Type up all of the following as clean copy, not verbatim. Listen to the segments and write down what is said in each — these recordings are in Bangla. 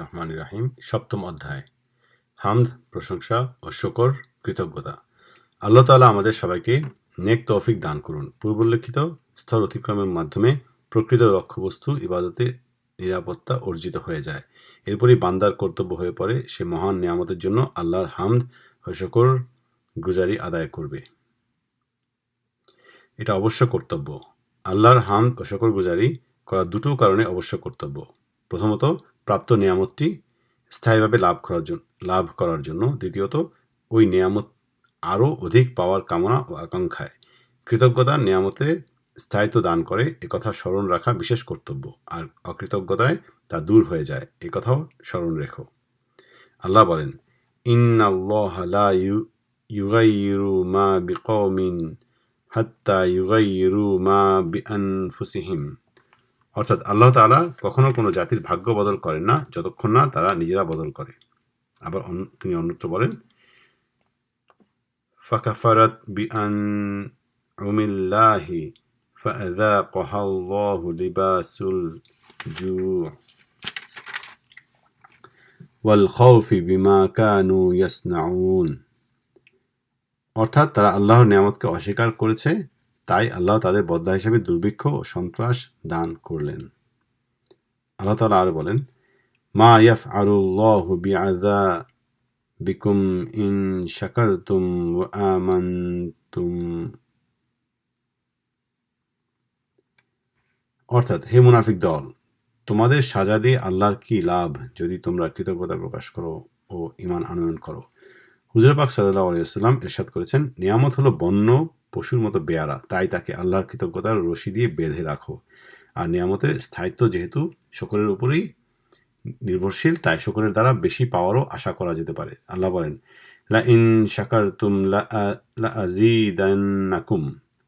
রহমানির রাহিম। সপ্তম অধ্যায়, হামদ, প্রশংসা ও শুকর, কৃতজ্ঞতা। আল্লাহ তাআলা আমাদের সবাইকে নেক তৌফিক দান করুন। পূর্বোল্লেখিত স্তর অতিক্রমের মাধ্যমে প্রকৃত লক্ষ্যবস্তু ইবাদতে নিরাপত্তা অর্জিত হয়ে যায়। এরপরই বান্দার কর্তব্য হয়ে পড়ে সে মহান নিয়ামতের জন্য আল্লাহর হামদ ও শুকর গুজারি আদায় করবে। এটা অবশ্য কর্তব্য। আল্লাহর হামদ ও শুকর গুজারি করা দুটো কারণে অবশ্য কর্তব্য। প্রথমত, প্রাপ্ত নিয়ামতটি স্থায়ীভাবে লাভ করার জন্য। দ্বিতীয়ত, ওই নিয়ামত আরও অধিক পাওয়ার কামনা ও আকাঙ্ক্ষায়। কৃতজ্ঞতা নিয়ামতে স্থায়িত্ব দান করে, একথা স্মরণ রাখা বিশেষ কর্তব্য, আর অকৃতজ্ঞতায় তা দূর হয়ে যায়, একথাও স্মরণ রেখো। আল্লাহ বলেন, ইন্নাল্লাহা লা ইউগাইয়িরু মা বিকওমিন হাত্তা ইউগাইয়িরু মা বিআনফুসিহিম। অর্থাৎ আল্লাহ তাআলা কখনো কোনো জাতির ভাগ্য বদল করেন না যতক্ষণ না তারা নিজেরা বদল করে। আবার তিনি অন্যত্র বলেন, ফাকাফারাত বিআনউমিল্লাহি ফাআযাকাহাল্লাহু লিবাসুল জুউ ওয়াল খাউফি বিমা কানু ইয়াসনাউন। অর্থাৎ তারা আল্লাহর নিয়ামতকে অস্বীকার করেছে, তাই আল্লাহ তাদের বদলা হিসেবে দুর্ভিক্ষ ও সন্ত্রাস দান করলেন। আল্লাহ তাআলা আরো বলেন, মা ইয়াফআলুল্লাহু বিআযাবিকুম ইন শাকারতুম ওয়া আমানতুম। অর্থাৎ, হে মুনাফিক দল, তোমাদের সাজা দিয়ে আল্লাহর কি লাভ যদি তোমরা কৃতজ্ঞতা প্রকাশ করো ও ঈমান আনয়ন করো। হুজুর পাক সাল্লাল্লাহু আলাইহি ওয়াসাল্লাম ইরশাদ করেছেন, নিয়ামত হলো বন্য পশুর মতো বেয়ারা, তাই তাকে আল্লাহর কৃতজ্ঞতার রশি দিয়ে বেঁধে রাখো। আর নিয়ামতের স্থায়িত্ব যেহেতু শুকরের উপরেই নির্ভরশীল, তাই শুকরের দ্বারা বেশি পাওয়ারও আশা করা যেতে পারে। আল্লাহ বলেন, লা ইন শাকারতুম লা আযীদান্নাকুম।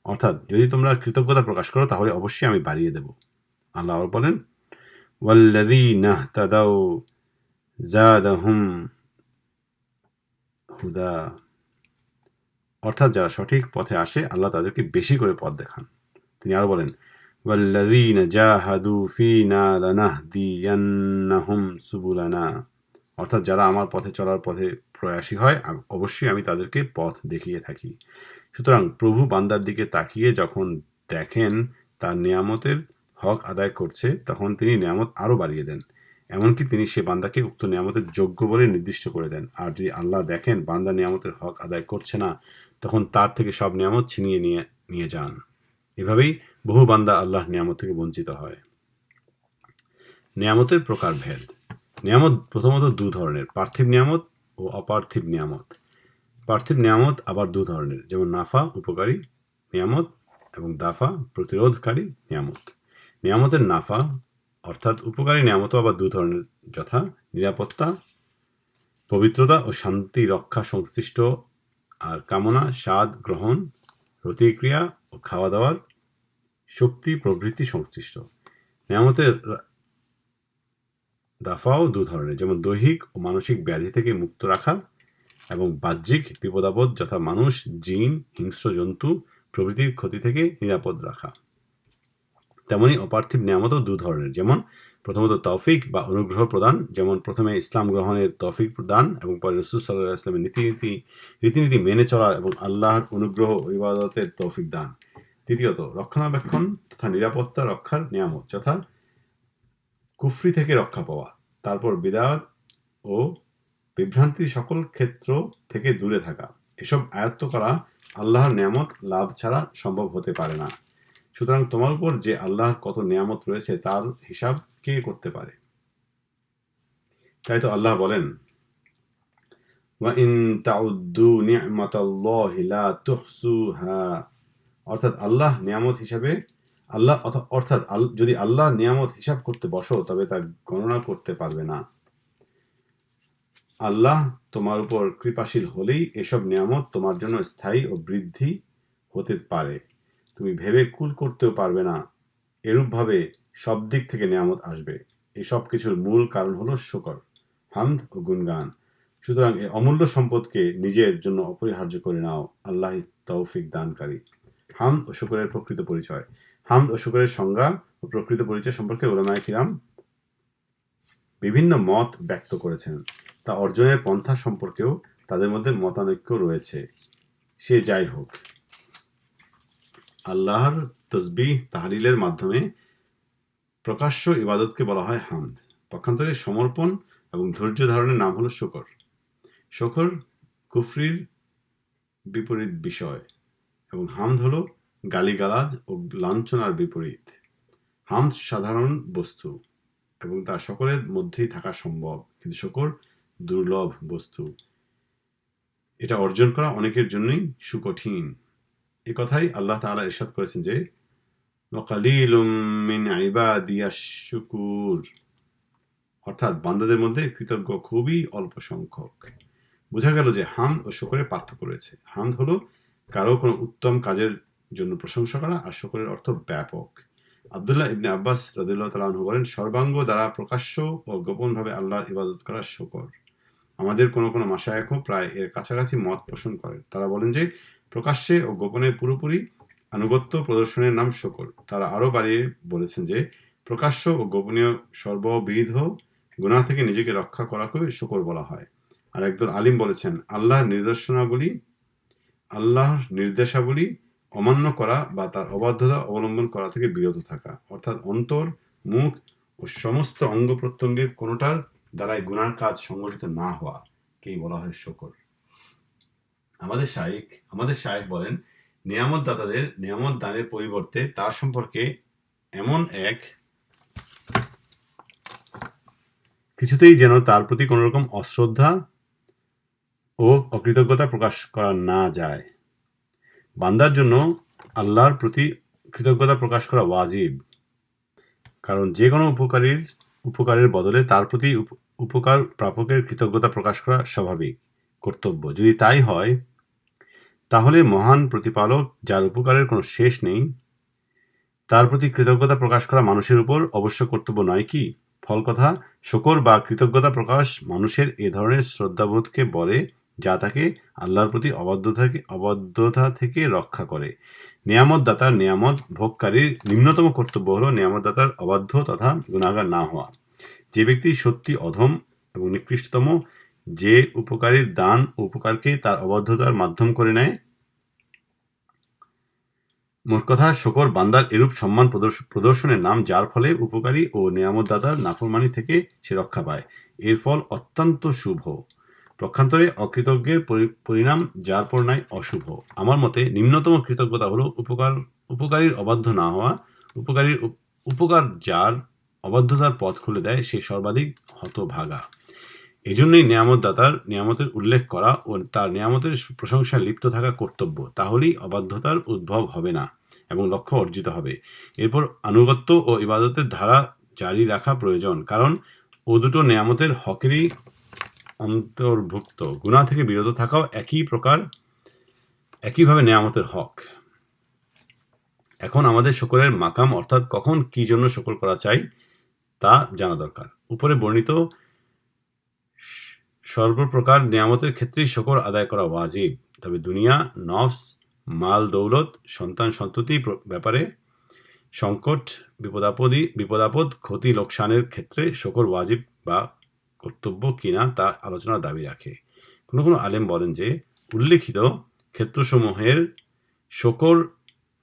অর্থাৎ, যদি তোমরা কৃতজ্ঞতা প্রকাশ করো তাহলে অবশ্যই আমি বাড়িয়ে দেব। আল্লাহ আবার বলেন, ওয়াল্লাযীনা ইহতাদাউ যাদাহুম হুদা। অর্থাৎ, যারা সঠিক পথে আসে আল্লাহ তাদেরকে বেশি করে পথ দেখান। তিনি আরো বলেন, ওয়াল্লাযীনা জাহাদু ফীনা লানাহদিয়ান্নাহুম সুবুলানা। অর্থাৎ, যারা আমার পথে চলার পথে প্রয়াসী হয় অবশ্যই আমি তাদেরকে পথ দেখিয়ে থাকি। সুতরাং প্রভু বান্দার দিকে তাকিয়ে যখন দেখেন তার নিয়ামতের হক আদায় করছে, তখন তিনি নিয়ামত আরও বাড়িয়ে দেন। এমনকি তিনি সে বান্দাকে উক্ত নিয়ামতের যোগ্য বলে নির্দিষ্ট করে দেন। আর যদি আল্লাহ দেখেন বান্দা নিয়ামতের হক আদায় করছে না, তখন তার থেকে সব নিয়ামত ছিনিয়ে নিয়ে যান। এভাবেই বহু বান্দা আল্লাহর নিয়ামত থেকে বঞ্চিত হয়। নিয়ামতের প্রকারভেদ। নিয়ামত প্রথমত দু ধরনের, পার্থিব নিয়ামত ও অপার্থিব নিয়ামত। পার্থিব নিয়ামত আবার দু ধরনের, যেমন নাফা উপকারী নিয়ামত এবং দাফা প্রতিরোধকারী নিয়ামত। নিয়ামতের নাফা অর্থাৎ উপকারী নিয়ামতও আবার দু ধরনের, যথা নিরাপত্তা, পবিত্রতা ও শান্তি রক্ষা সংশ্লিষ্ট, আর কামনা, স্বাদ গ্রহণ, প্রতিক্রিয়া ও খাওয়া দাওয়ার শক্তি প্রভৃতি সংশ্লিষ্ট। নিয়ামতের দাফাও দু ধরনের, যেমন দৈহিক ও মানসিক ব্যাধি থেকে মুক্ত রাখা এবং বাহ্যিক বিপদাপদ যথা মানুষ, জিন, হিংস্র জন্তু প্রভৃতির ক্ষতি থেকে নিরাপদ রাখা। তেমনি অপার্থিব নিয়ামতও দু ধরনের, যেমন প্রথমত তৌফিক বা অনুগ্রহ প্রদান, যেমন প্রথমে ইসলাম গ্রহণের তৌফিক প্রদান এবং পরে রাসূল সাল্লাল্লাহু আলাইহি ওয়াসাল্লামের রীতিনীতি মেনে চলার এবং আল্লাহর অনুগ্রহ ও ইবাদতের তৌফিক দান। তৃতীয়ত রক্ষণাবেক্ষণ তথা নিরাপত্তা রক্ষার নিয়ামত, যথা কুফরি থেকে রক্ষা পাওয়া, তারপর বিদআত ও বিভ্রান্তির সকল ক্ষেত্র থেকে দূরে থাকা। এসব আয়ত্ত করা আল্লাহর নিয়ামত লাভ ছাড়া সম্ভব হতে পারে না। সুতরাং তোমার উপর যে আল্লাহর কত নিয়ামত রয়েছে তার হিসাব কে করতে পারে? তাই তো আল্লাহ বলেন, ওয়া ইন তাউদ্দু নি'মাতাল্লাহি লা তুহসুহা। অর্থাৎ যদি আল্লাহ নিয়ামত হিসাব করতে বসো তবে তা গণনা করতে পারবে না। আল্লাহ তোমার উপর কৃপাশীল হলেই এসব নিয়ামত তোমার জন্য স্থায়ী ও বৃদ্ধি হতে পারে। তুমি ভেবে কুল করতেও পারবে না এরূপভাবে সব দিক থেকে নিয়ামত আসবে। এই সব কিছুর মূল কারণ হলো শুকর, হামদ ও গুণগান। সুতরাং এই অমূল্য সম্পদকে নিজের জন্য অপরিহার্য করে নাও। আল্লাহই তৌফিক দানকারী। হামদ ও শুকরের প্রকৃত পরিচয়। হামদ ও শুকরের সংজ্ঞা ও প্রকৃত পরিচয় সম্পর্কে উলামায়ে কিরাম বিভিন্ন মত ব্যক্ত করেছেন। তা অর্জনের পন্থা সম্পর্কেও তাদের মধ্যে মতানৈক্য রয়েছে। সে যাই হোক, আল্লাহর তসবিহ তাহলিলের মাধ্যমে প্রকাশ্য ইবাদতকে বলা হয় হামদ। পক্ষান্তরে সমর্পণ এবং ধৈর্য ধারণের নাম হলো শুকর। শুকর কুফরির বিপরীত বিষয় এবং হামদ হলো গালিগালাজ ও লাঞ্ছনার বিপরীত। হামদ সাধারণ বস্তু এবং তা সকলের মধ্যেই থাকা সম্ভব, কিন্তু শুকর দুর্লভ বস্তু। এটা অর্জন করা অনেকের জন্যই সুকঠিন। এ কথাই আল্লাহ তাআলা ইরশাদ করেছেন যে ওয়াকালিলুম মিন ইবাদিয়াশ শুকুর, অর্থাৎ বান্দাদের মধ্যে কৃতজ্ঞ খুবই অল্প সংখ্যক। বোঝা গেল যে হামদ ও শুকরের পার্থক্য রয়েছে। হামদ হলো কারো কোনো উত্তম কাজের জন্য প্রশংসা করা, আর শুকরের অর্থ ব্যাপক। আব্দুল্লাহ ইবনে আব্বাস রাদিয়াল্লাহু তাআলা আনহু বলেন, সর্বাঙ্গ দ্বারা প্রকাশ্য ও গোপনভাবে আল্লাহর ইবাদত করা শুকর। আমাদের কোনো কোনো মাশায়েখও প্রায় এর কাছাকাছি মত পোষণ করেন। তারা বলেন যে প্রকাশ্যে ও গোপনে পুরোপুরি আনুগত্য প্রদর্শনের নাম শুকর। তারা আরও বাড়িয়ে বলেছেন যে প্রকাশ্য ও গোপনীয় সর্ববিধ গুনাহ থেকে নিজেকে রক্ষা করাকে শুকর বলা হয়। আর একদল আলিম বলেছেন আল্লাহর নির্দেশাবলী অমান্য করা বা তার অবাধ্যতা অবলম্বন করা থেকে বিরত থাকা, অর্থাৎ অন্তর, মুখ ও সমস্ত অঙ্গ প্রত্যঙ্গের কোনোটার দ্বারাই গুনার কাজ সংগঠিত না হওয়া কেই বলা হয় শুকর। আমাদের শায়েখ বলেন, নিয়ামত দাতাদের নিয়ামত দানের পরিবর্তে তার সম্পর্কে এমন এক কিছুতেই যেন তার প্রতি কোন রকম অশ্রদ্ধা ও অকৃতজ্ঞতা প্রকাশ করা না যায়। বান্দার জন্য আল্লাহর প্রতি কৃতজ্ঞতা প্রকাশ করা ওয়াজিব, কারণ যে কোনো উপকারের বদলে তার প্রতি উপকার প্রাপকের কৃতজ্ঞতা প্রকাশ করা স্বাভাবিক কর্তব্য। যদি তাই হয়, তাহলে মহান প্রতিপালক, যার উপকারের কোনো শেষ নেই, তার প্রতি কৃতজ্ঞতা প্রকাশ করা মানুষের উপর অবশ্য কর্তব্য নয় কি? ফল কথা, শুকর বা কৃতজ্ঞতা প্রকাশ মানুষের এ ধরনের শ্রদ্ধাবোধকে বলে যা তাকে আল্লাহর প্রতি অবাধ্যতা থেকে রক্ষা করে। নিয়ামত দাতার নিয়ামত ভোগকারীর নিম্নতম কর্তব্য হলো নিয়ামত দাতার অবাধ্য তথা গুনাহগার না হওয়া। যে ব্যক্তি সত্যি অধম এবং নিকৃষ্টতম, যে উপকারীর দান ও উপকারকে তার অবাধ্যতার মাধ্যম করে নেয়, মোট কথা শুকর বান্দার এরূপ সম্মান প্রদর্শনের নাম, যার ফলে উপকারী ও নিয়ামতদাতার নাফরমানি থেকে সে রক্ষা পায়। এর ফল অত্যন্ত শুভ। পক্ষান্তরে অকৃতজ্ঞের পরিণাম যার পর নাই অশুভ। আমার মতে নিম্নতম কৃতজ্ঞতা হলো উপকারীর অবাধ্য না হওয়া। উপকার যার অবাধ্যতার পথ খুলে দেয়, সে সর্বাধিক হতভাগা। এজন্যই নিয়ামতদাতার নিয়ামতের উল্লেখ করা ও তার নিয়ামতের প্রশংসায় লিপ্ত থাকা কর্তব্য। তাহলেই অবাধ্যতার উদ্ভব হবে না এবং লক্ষ্য অর্জিত হবে। এরপর আনুগত্য ও ইবাদতের ধারা জারি রাখা প্রয়োজন, কারণ ও দুটো নিয়ামতের হকেরই অন্তর্ভুক্ত। গুনাহ থেকে বিরত থাকাও একইভাবে নিয়ামতের হক। এখন আমাদের শুকরের মাকাম, অর্থাৎ কখন কি জন্য শুকর করা চাই তা জানা দরকার। উপরে বর্ণিত সর্বপ্রকার নিয়ামতের ক্ষেত্রেই শুকর আদায় করা ওয়াজিব। তবে দুনিয়া, নফস, মাল দৌলত, সন্তান সন্ততি ব্যাপারে সংকট, বিপদাপদ, ক্ষতি লোকসানের ক্ষেত্রে শুকর ওয়াজিব বা কর্তব্য কিনা তা আলোচনার দাবি রাখে। কোনো কোনো আলেম বলেন যে উল্লেখিত ক্ষেত্রসমূহের শুকর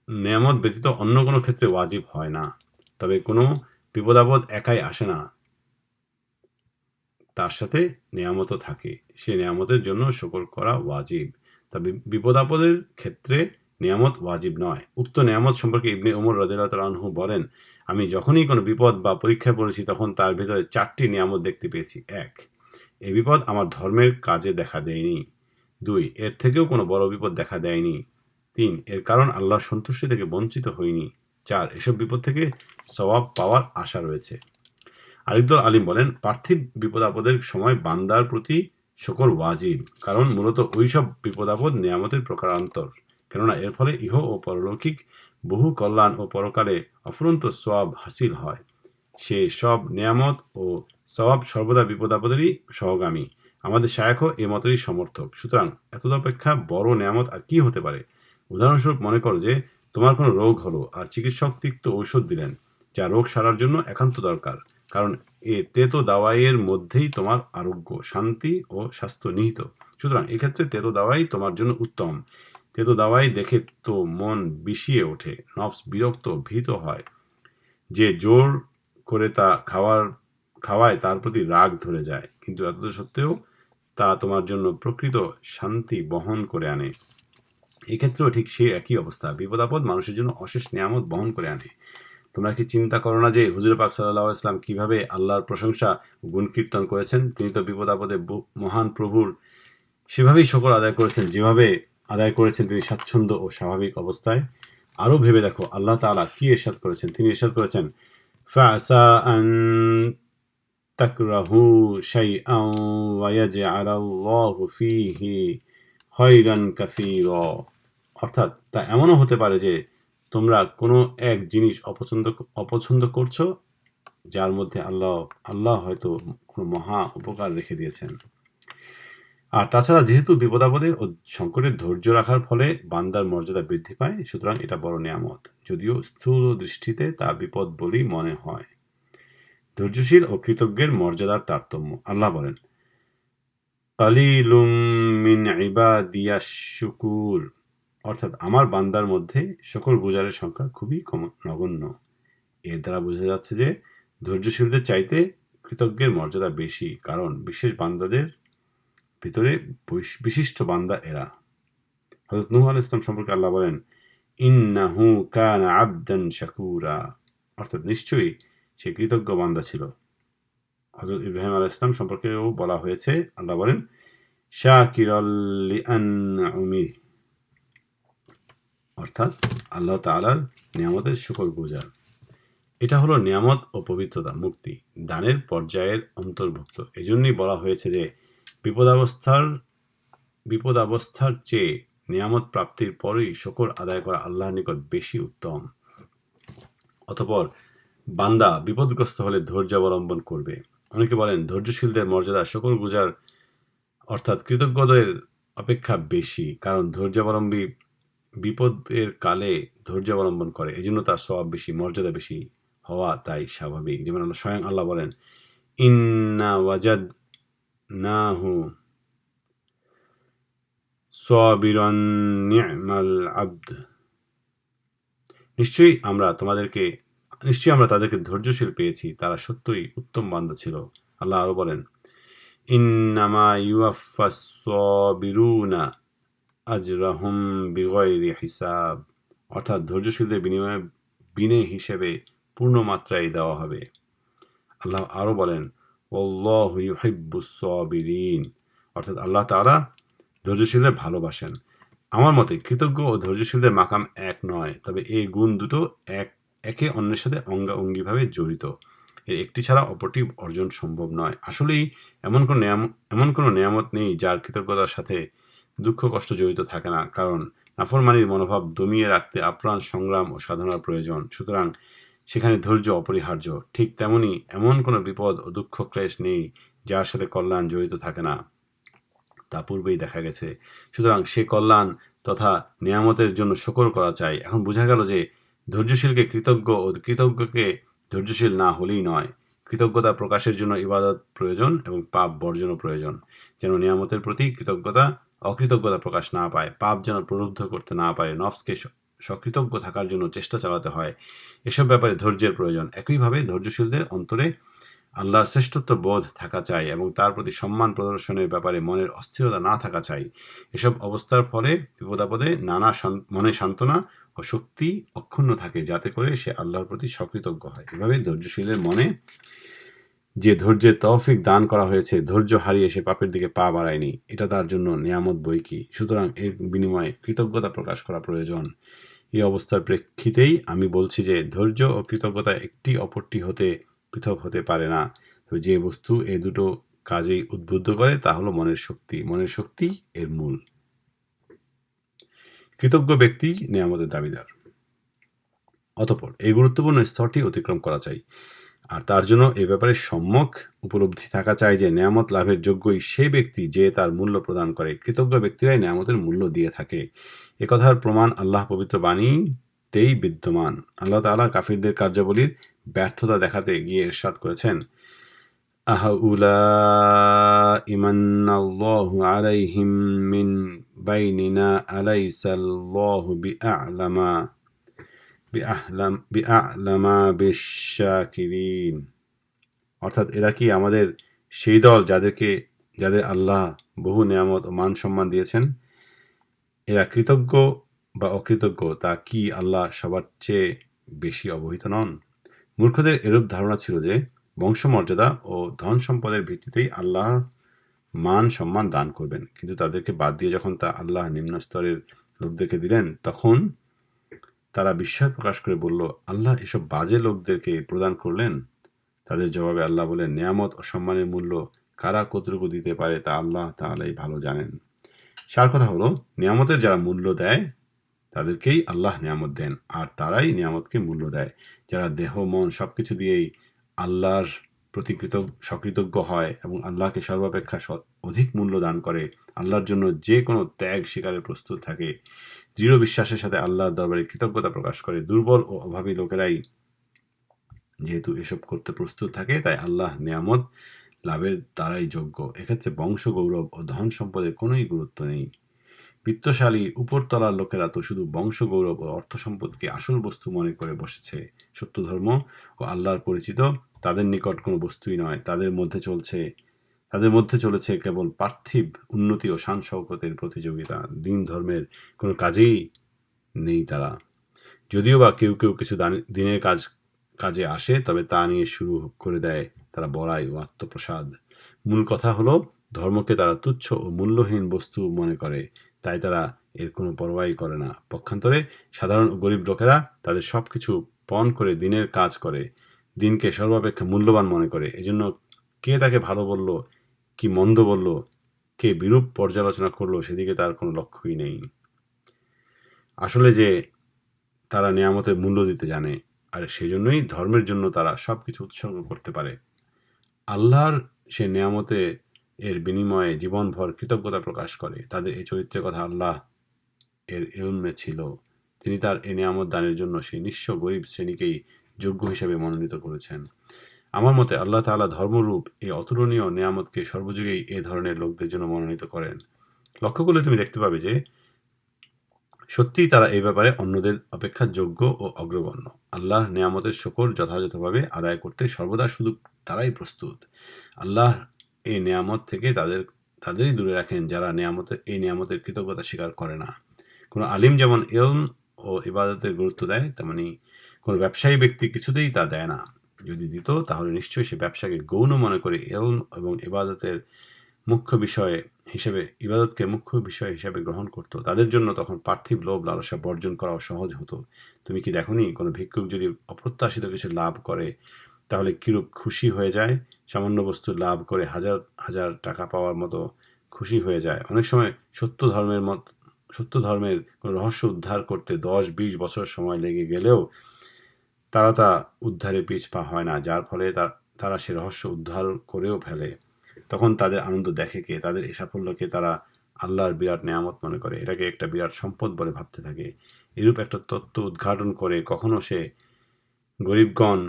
নিয়ামত ব্যতীত অন্য কোনো ক্ষেত্রে ওয়াজিব হয় না। তবে কোনো বিপদাপদ একাই আসে না, তার সাথে নিয়ামতও থাকে। সে নিয়ামতের জন্য শুকর করা ওয়াজিব। তবে বিপদাপদের ক্ষেত্রে নিয়ামত ওয়াজিব নয়। উক্ত নিয়ামত সম্পর্কে ইবনে উমর রাদিয়াল্লাহু তাআলা আনহু বলেন, আমি যখনই কোনো বিপদ বা পরীক্ষায় পড়েছি, তখন তার ভিতরে 4টি নিয়ামত দেখতে পেয়েছি। 1. এই বিপদ আমার ধর্মের কাজে দেখা দেয়নি। 2. এর থেকেও কোনো বড় বিপদ দেখা দেয়নি। 3. এর কারণ আল্লাহর সন্তুষ্টি থেকে বঞ্চিত হইনি। 4. এসব বিপদ থেকে সওয়াব পাওয়ার আশা রয়েছে। আরেকদল আলিম বলেন, পার্থিব বিপদাপদের সময় বান্দার প্রতি শুকর ওয়াজিব, কারণ মূলত ওইসব বিপদাপদ নিয়ামতের প্রকারান্তর। কেননা এর ফলে ইহ ও পরলৌকিক বহু কল্যাণ ও পরকালে অফুরন্ত সওয়াব হাসিল হয়। সে সব নিয়ামত ও সওয়াব সর্বদা বিপদাপদেরই সহগামী। আমাদের শায়েখও এ মতেরই সমর্থক। সুতরাং এতদপেক্ষা বড় নিয়ামত আর কি হতে পারে? উদাহরণস্বরূপ মনে করো যে তোমার কোনো রোগ হলো, আর চিকিৎসক তিক্ত ঔষধ দিলেন, যা রোগ সারার জন্য একান্ত দরকার। কারণ এ তেতো দাওয়াইয়ের মধ্যেই তোমার আরোগ্য, শান্তি ও স্বাস্থ্য নিহিত। সুতরাং এক্ষেত্রে তেতো দাওয়াই তোমার জন্য উত্তম। তেতো দাওয়াই দেখে তো মন বিষিয়ে ওঠে, নফস বিরক্ত ভীত হয়। যে জোর করে তা খাওয়ায় তার প্রতি রাগ ধরে যায়, কিন্তু এত সত্ত্বেও তা তোমার জন্য প্রকৃত শান্তি বহন করে আনে। এক্ষেত্রেও ঠিক সেই একই অবস্থা। বিপদ আপদ মানুষের জন্য অশেষ নিয়ামত বহন করে আনে। তোমরা কি চিন্তা করো না যে হুজুর পাক সাল্লাল্লাহু আলাইহি ওয়াসাল্লাম কিভাবে আল্লাহর প্রশংসা গুণ কীর্তন করেছেন? তিনি তো বিপদ আপদে মহান প্রভুর সেভাবেই শকর আদায় করেছেন, যেভাবে আদায় করেছেন তিনি স্বাচ্ছন্দ্য ও স্বাভাবিক অবস্থায়। আরও ভেবে দেখো আল্লাহ তাআলা কি ইরশাদ করেছেন। তিনি ইরশাদ করেছেন, ফাসা আন তাকরাহু শাইআন ওয়া ইয়াজআলাল্লাহু ফীহি খায়রান কাসীরা। অর্থাৎ তা এমনও হতে পারে যে তোমরা কোনো এক জিনিস অপছন্দ করছো, যার মধ্যে আল্লাহ হয়তো কোনো মহা উপকার রেখে দিয়েছেন। আর তাছাড়া যেহেতু বিপদাপদে ও সংকটে ধৈর্য রাখার ফলে বান্দার মর্যাদা বৃদ্ধি পায়, সুতরাং এটা বড় নিয়ামত, যদিও স্থূল দৃষ্টিতে তা বিপদ বলেই মনে হয়। ধৈর্যশীল ও কৃতজ্ঞের মর্যাদার তারতম্য। আল্লাহ বলেন, কালিলুম মিন ইবাদিয়াশ শুকুর, অর্থাৎ আমার বান্দার মধ্যে শুকর গুজারের সংখ্যা খুবই নগণ্য। এর দ্বারা বোঝা যাচ্ছে যে ধৈর্যশীলদের চাইতে কৃতজ্ঞের মর্যাদা বেশি, কারণ বিশেষ বান্দাদের ভিতরে বিশিষ্ট বান্দা এরা। হযরত নূহ আলাইহিস সালাম সম্পর্কে আল্লাহ বলেন, ইন্নাহু কানা আবদান শাকুরা, অর্থাৎ নিশ্চয়ই সে কৃতজ্ঞ বান্দা ছিল। হযরত ইব্রাহিম আলাইহিস সালাম সম্পর্কেও বলা হয়েছে, আল্লাহ বলেন, শাকিরাল লিআনউমি, অর্থাৎ আল্লাহ তাআলার নিয়ামতের শুকরগুজার। এটা হলো নিয়ামত ও পবিত্রতা, মুক্তি দানের পর্যায়ের অন্তর্ভুক্ত। এজন্যই বলা হয়েছে যে বিপদাবস্থার চেয়ে নিয়ামত প্রাপ্তির পরই শুকর আদায় করা আল্লাহর নিকট বেশি উত্তম। অতঃপর বান্দা বিপদগ্রস্ত হলে ধৈর্য অবলম্বন করবে। অনেকে বলেন ধৈর্যশীলদের মর্যাদা শুকরগুজার অর্থাৎ কৃতজ্ঞদের অপেক্ষা বেশি, কারণ ধৈর্যাবলম্বী বিপদের কালে ধৈর্য অবলম্বন করে, এজন্য তার সওয়াব বেশি, মর্যাদা বেশি হওয়া তাই স্বাভাবিক। যেমন স্বয়ং আল্লাহ বলেন, ইন্না ওয়াজাদনাহু সাবিরান নি'মাল আবদ, নিশ্চয়ই আমরা তাদেরকে ধৈর্যশীল পেয়েছি, তারা সত্যই উত্তম বান্দা ছিল। আল্লাহ আরো বলেন, ইন্নামা ইউয়াফফাস সাবিরুনা আজরাহুম বিগয়রি হিসাব, অর্থাৎ ধৈর্যশীলদের বিনিময়ে বিনে হিসেবে পূর্ণ মাত্রায় দেওয়া হবে। আল্লাহ আরো বলেন, ওয়াল্লাহু ইউহিব্বুস সাবিরিন, অর্থাৎ আল্লাহ তাআলা ধৈর্যশীলদের ভালোবাসেন। আমার মতে কৃতজ্ঞ ও ধৈর্যশীলদের মাকাম এক নয়, তবে এই গুণ দুটো একে অন্যের সাথে অঙ্গাঅঙ্গিভাবে জড়িত। এর একটি ছাড়া অপরটি অর্জন সম্ভব নয়। আসলেই এমন কোনো নিয়ামত নেই যার কৃতজ্ঞতার সাথে দুঃখ কষ্ট জড়িত থাকে না, কারণ নাফরমানির মনোভাব দমিয়ে রাখতে আপ্রাণ সংগ্রাম ও সাধনার প্রয়োজন। সুতরাং সেখানে ধৈর্য অপরিহার্য। ঠিক তেমনি এমন কোনো বিপদ ও দুঃখ ক্লেশ নেই যার সাথে কল্যাণ জড়িত থাকে না, তা পূর্বেই দেখা গেছে। সুতরাং সে কল্যাণ তথা নিয়ামতের জন্য শুকর করা চাই। এখন বোঝা গেল যে ধৈর্যশীলকে কৃতজ্ঞ ও কৃতজ্ঞকে ধৈর্যশীল না হলেই নয়। কৃতজ্ঞতা প্রকাশের জন্য ইবাদত প্রয়োজন এবং পাপ বর্জনও প্রয়োজন, যেন নিয়ামতের প্রতি অকৃতজ্ঞতা প্রকাশ না পায়, পাপ যেন প্রলুব্ধ করতে না পারে, নফসকে সকৃতজ্ঞ থাকার জন্য চেষ্টা চালাতে হয়। এসব ব্যাপারে ধৈর্যের প্রয়োজন। একইভাবে ধৈর্যশীলদের অন্তরে আল্লাহর শ্রেষ্ঠত্ব বোধ থাকা চাই এবং তার প্রতি সম্মান প্রদর্শনের ব্যাপারে মনের অস্থিরতা না থাকা চাই। এসব অবস্থার ফলে বিপদাপদে মনে সান্ত্বনা ও শক্তি অক্ষুণ্ণ থাকে, যাতে করে সে আল্লাহর প্রতি সকৃতজ্ঞ হয়। এভাবে ধৈর্যশীলের মনে যে ধৈর্যের তৌফিক দান করা হয়েছে, ধৈর্য হারিয়ে সে পাপের দিকে পা বাড়ায়নি, এটা তার জন্য নিয়ামত বই কি। সুতরাং এর বিনিময়ে কৃতজ্ঞতা প্রকাশ করা প্রয়োজন। এই অবস্থার প্রেক্ষিতেই আমি বলছি যে ধৈর্য ও কৃতজ্ঞতা একটি অপরটি হতে পৃথক হতে পারে না। তবে যে বস্তু এই দুটো কাজেই উদ্বুদ্ধ করে তা হলো মনের শক্তি এর মূল। কৃতজ্ঞ ব্যক্তি নিয়ামতের দাবিদার। অতঃপর এই গুরুত্বপূর্ণ স্তরটি অতিক্রম করা চাই, আর তার জন্য এ ব্যাপারে সম্যক উপলব্ধি থাকা চাই যে নিয়ামত লাভের যোগ্যই সে ব্যক্তি যে তার মূল্য প্রদান করে। কৃতজ্ঞ ব্যক্তিরাই নিয়ামতের মূল্য দিয়ে থাকে। একথার প্রমাণ আল্লাহ পবিত্র বাণীতেই বিদ্যমান। আল্লাহ তাআলা কাফিরদের কার্যাবলীর ব্যর্থতা দেখাতে গিয়ে ইরশাদ করেছেন, আহাউলাই মান্নাল্লাহু আলাইহিম মিন বাইনিনা আলাইসাল্লাহু বিআলামা বিশ-শাকিরিন। অর্থাৎ এরা কি আমাদের সেই দল যাদের আল্লাহ বহু নেয়ামত ও মান সম্মান দিয়েছেন? এরা কৃতজ্ঞ বা অকৃতজ্ঞ তা কি আল্লাহ সবার চেয়ে বেশি অবহিত নন? মূর্খদের এরূপ ধারণা ছিল যে বংশমর্যাদা ও ধন সম্পদের ভিত্তিতেই আল্লাহ মান সম্মান দান করবেন, কিন্তু তাদেরকে বাদ দিয়ে যখন তা আল্লাহ নিম্ন স্তরের লোকদেরকে দিলেন, তখন তারা বিস্ময় প্রকাশ করে বলল, আল্লাহ এসব বাজে লোকদেরকে প্রদান করলেন? তাদের জবাবে আল্লাহ বলেন, নেয়ামত ও সম্মানের মূল্য কারা কতটুকু দিতে পারে তা আল্লাহ তাআলাই ভালো জানেন। সার কথা হলো, নিয়ামতের যারা মূল্য দেয় তাদেরকেই আল্লাহ নিয়ামত দেন, আর তারাই নিয়ামতকে মূল্য দেয়। যারা দেহ মন সবকিছু দিয়েই আল্লাহর প্রতি সকৃতজ্ঞ হয় এবং আল্লাহকে সর্বাপেক্ষা অধিক মূল্য দান করে, আল্লাহর জন্য যে কোনো ত্যাগ স্বীকারে প্রস্তুত থাকে, দৃঢ় বিশ্বাসের সাথে আল্লাহর দরবারে কৃতজ্ঞতা প্রকাশ করে, দুর্বল ও অভাবী লোকেরাই যেহেতু এসব করতে প্রস্তুত থাকে, তাই আল্লাহ নিয়ামত লাভের তারাই যোগ্য। এক্ষেত্রে বংশ গৌরব ও ধন সম্পদের কোনোই গুরুত্ব নেই। বিত্তশালী উপরতলার লোকেরা তো শুধু বংশ গৌরব ও অর্থ সম্পদকে আসল বস্তু মনে করে বসেছে। সত্য ধর্ম ও আল্লাহর পরিচিত তাদের নিকট কোনো বস্তুই নয়। তাদের মধ্যে চলেছে কেবল পার্থিব উন্নতি ও শান শওকতের প্রতিযোগিতা। দিন ধর্মের কোনো কাজেই নেই তারা। যদিও বা কেউ কেউ কিছু দিনের কাজে আসে, তবে তা নিয়ে শুরু করে দেয় তারা বড়াই ও আত্মপ্রসাদ। মূল কথা হলো, ধর্মকে তারা তুচ্ছ ও মূল্যহীন বস্তু মনে করে, তাই তারা এর কোনো পরোয়াই করে না। পক্ষান্তরে সাধারণ ও গরিব লোকেরা তাদের সব কিছু পণ করে দিনের কাজ করে, দিনকে সর্বাপেক্ষা মূল্যবান মনে করে। এজন্য কে তাকে ভালো বলল, কি মন্দ বলল, কে বিরূপ পর্যালোচনা করলো, সেদিকে তার কোনো লক্ষ্যই নেই। আসলে যে তারা নিয়ামতের মূল্য দিতে জানে, আর সেজন্যই ধর্মের জন্য তারা সব কিছু উৎসর্গ করতে পারে। আল্লাহর সে নিয়ামতে এর বিনিময়ে জীবনভর কৃতজ্ঞতা প্রকাশ করে। তাদের এই চরিত্রের কথা আল্লাহ এর ইলমে ছিল। তিনি তার এই নিয়ামত দানের জন্য সেই নিঃস্ব গরিব শ্রেণীকেই যোগ্য হিসেবে মনোনীত করেছেন। আমার মতে আল্লাহ তাআলা ধর্মরূপ এই অতুলনীয় নিয়ামতকে সর্বযুগেই এ ধরনের লোকদের জন্য মনোনীত করেন। লক্ষ্য করলে তুমি দেখতে পাবে যে সত্যিই তারা এই ব্যাপারে অন্যদের অপেক্ষা যোগ্য ও অগ্রগণ্য। আল্লাহর নিয়ামতের শুকর যথাযথভাবে আদায় করতে সর্বদা শুধু তারাই প্রস্তুত। আল্লাহ এই নিয়ামত থেকে তাদেরই দূরে রাখেন যারা এই নিয়ামতের কৃতজ্ঞতা স্বীকার করে না। কোনো আলিম যেমন ইলম ও ইবাদতের গুরুত্ব দেয়, তেমনি কোনো ব্যবসায়ী ব্যক্তি কিছুতেই তা দেয় না। যদি দিত, তাহলে নিশ্চয়ই সে ব্যবসাকে গৌণ মনে করে ইলম এবং ইবাদতকে মুখ্য বিষয় হিসেবে গ্রহণ করত। তাদের জন্য তখন পার্থিব লোভ লালসা বর্জন করাও সহজ হতো। তুমি কি দেখোনি, কোনো ভিক্ষুক যদি অপ্রত্যাশিত কিছু লাভ করে তাহলে কিরূপ খুশি হয়ে যায়? সামান্য বস্তু লাভ করে হাজার হাজার টাকা পাওয়ার মতো খুশি হয়ে যায়। অনেক সময় সত্য ধর্মের কোনো রহস্য উদ্ধার করতে 10-20 বছর সময় লেগে গেলেও তারা তা উদ্ধারে পিছপা হয় না, যার ফলে তারা সে রহস্য উদ্ধার করেও ফেলে। তখন তাদের আনন্দ দেখে কে? তাদের এই সাফল্যকে তারা আল্লাহর বিরাট নেয়ামত মনে করে, এটাকে একটা বিরাট সম্পদ বলে ভাবতে থাকে। এরূপ একটা তত্ত্ব উদ্ঘাটন করে কখনো সে গরিবগণ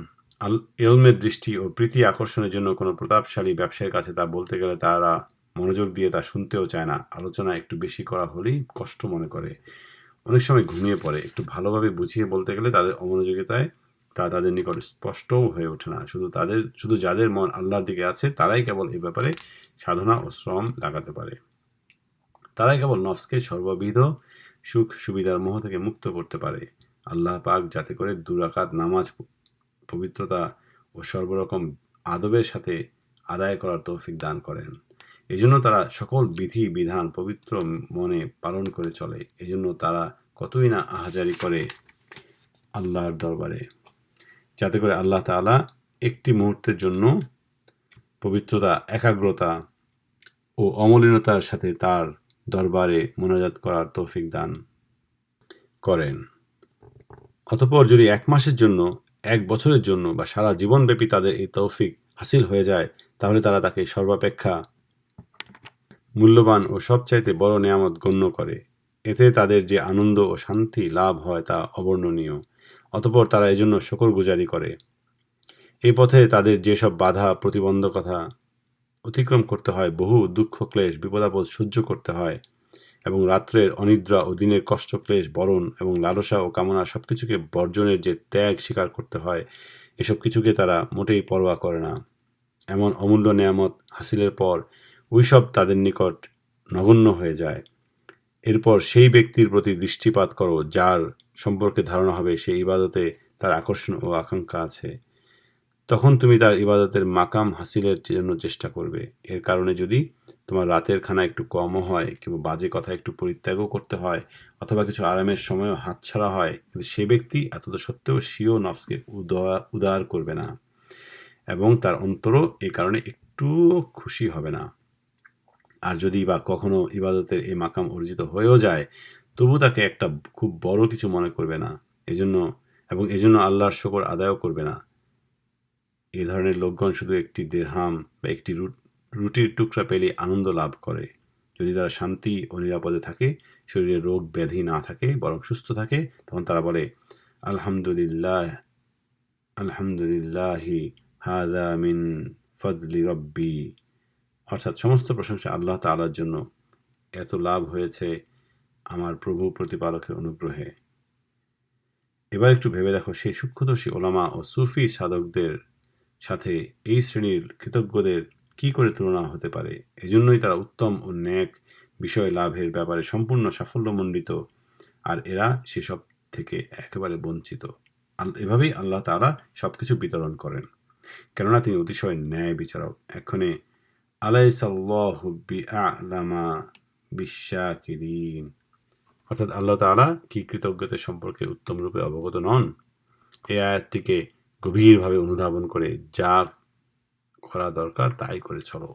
ইলমের দৃষ্টি ও প্রীতি আকর্ষণের জন্য কোনো প্রতাপশালী ব্যবসায়ীর কাছে তা বলতে গেলে তারা মনোযোগ দিয়ে তা শুনতেও চায় না। আলোচনা একটু বেশি করা হলেই কষ্ট মনে করে, অনেক সময় ঘুমিয়ে পড়ে। একটু ভালোভাবে বুঝিয়ে বলতে গেলে তাদের অমনোযোগিতায় তা তাদের নিকট স্পষ্টও হয়ে ওঠে না। শুধু যাদের মন আল্লাহর দিকে আছে তারাই কেবল এ ব্যাপারে সাধনা ও শ্রম লাগাতে পারে। তারাই কেবল নফসকে সর্ববিধ সুখ সুবিধার মোহ থেকে মুক্ত করতে পারে। আল্লাহ পাক যাতে করে 2 রাকাত নামাজ পবিত্রতা ও সর্বরকম আদবের সাথে আদায় করার তৌফিক দান করেন। এজন্য তারা সকল বিধি বিধান পবিত্র মনে পালন করে চলে। এজন্য তারা কতই না আহাজারি করে আল্লাহর দরবারে, যাতে করে আল্লাহ তাআলা একটি মুহূর্তের জন্য পবিত্রতা, একাগ্রতা ও অমলিনতার সাথে তার দরবারে মোনাজাত করার তৌফিক দান করেন। অতঃপর যদি 1 মাসের জন্য, 1 বছরের জন্য বা সারা জীবনব্যাপী তাদের এই তৌফিক হাসিল হয়ে যায়, তাহলে তারা তাকে সর্বাপেক্ষা মূল্যবান ও সবচাইতে বড় নেয়ামত গণ্য করে। এতে তাদের যে আনন্দ ও শান্তি লাভ হয় তা অবর্ণনীয়। অতঃপর তারা এজন্য শুকরগুজারি করে। এই পথে তাদের যেসব বাধা প্রতিবন্ধকতা অতিক্রম করতে হয়, বহু দুঃখ ক্লেশ বিপদাপদ সহ্য করতে হয়, এবং রাত্রের অনিদ্রা ও দিনের কষ্ট ক্লেশ বরণ এবং লালসা ও কামনা সবকিছুকে বর্জনের যে ত্যাগ স্বীকার করতে হয়, এসব কিছুকে তারা মোটেই পরোয়া করে না। এমন অমূল্য নেয়ামত হাসিলের পর ওইসব তাদের নিকট নগণ্য হয়ে যায়। এরপর সেই ব্যক্তির প্রতি দৃষ্টিপাত করো যার সম্পর্কে ধারণা হবে সেই ইবাদতে তার আকর্ষণ ও আকাঙ্ক্ষা আছে। তখন তুমি তার ইবাদতের মাকাম হাসিলের জন্য চেষ্টা করবে। এর কারণে যদি তোমার রাতের খানা একটু কমও হয়, কিংবা বাজে কথা একটু পরিত্যাগও করতে হয়, অথবা কিছু আরামের সময়ও হাতছাড়া হয়, কিন্তু সে ব্যক্তি এতদ সত্ত্বেও স্বীয় নফসকে উদার করবে না, এবং তার অন্তরও এই কারণে একটুও খুশি হবে না। আর যদি বা কখনো ইবাদতের এই মাকাম অর্জিত হয়েও যায়, তবু তাকে একটা খুব বড় কিছু মনে করবে না, এজন্য আল্লাহর শুকর আদায়ও করবে না। এ ধরনের লোকগণ শুধু একটি দিরহাম বা একটি রুটির টুকরা পেলেই আনন্দ লাভ করে। যদি তারা শান্তি ও নিরাপদে থাকে, শরীরে রোগ ব্যাধি না থাকে, বরং সুস্থ থাকে, তখন তারা বলে আলহামদুলিল্লাহ, আলহামদুলিল্লাহি হাযা মিন ফাদলি রব্বি, অর্থাৎ সমস্ত প্রশংসা আল্লাহ তাআলার জন্য, এত লাভ হয়েছে আমার প্রভু প্রতিপালকের অনুগ্রহে। এবার একটু ভেবে দেখো, সেই সূক্ষ্মদর্শী ওলামা ও সুফি সাধকদের সাথে এই শ্রেণীর কৃতজ্ঞদের কি করে তুলনা হতে পারে? এজন্যই তারা উত্তম ও ন্যাক বিষয় লাভের ব্যাপারে সম্পূর্ণ সাফল্যমণ্ডিত, আর এরা সেসব থেকে একেবারে বঞ্চিত। এভাবেই আল্লাহ তাআলা সবকিছু বিতরণ করেন, কেননা তিনি অতিশয় ন্যায় বিচারক। এক্ষণে আলাইসাল্লাহু বিআলামা বিশাকিরিন, অর্থাৎ আল্লাহ তাআলা কি কৃতজ্ঞতার সম্পর্কে উত্তম রূপে অবগত নন? এই আয়াতটিকে গভীরভাবে অনুধাবন করে যা করা দরকার তাই করে চলো।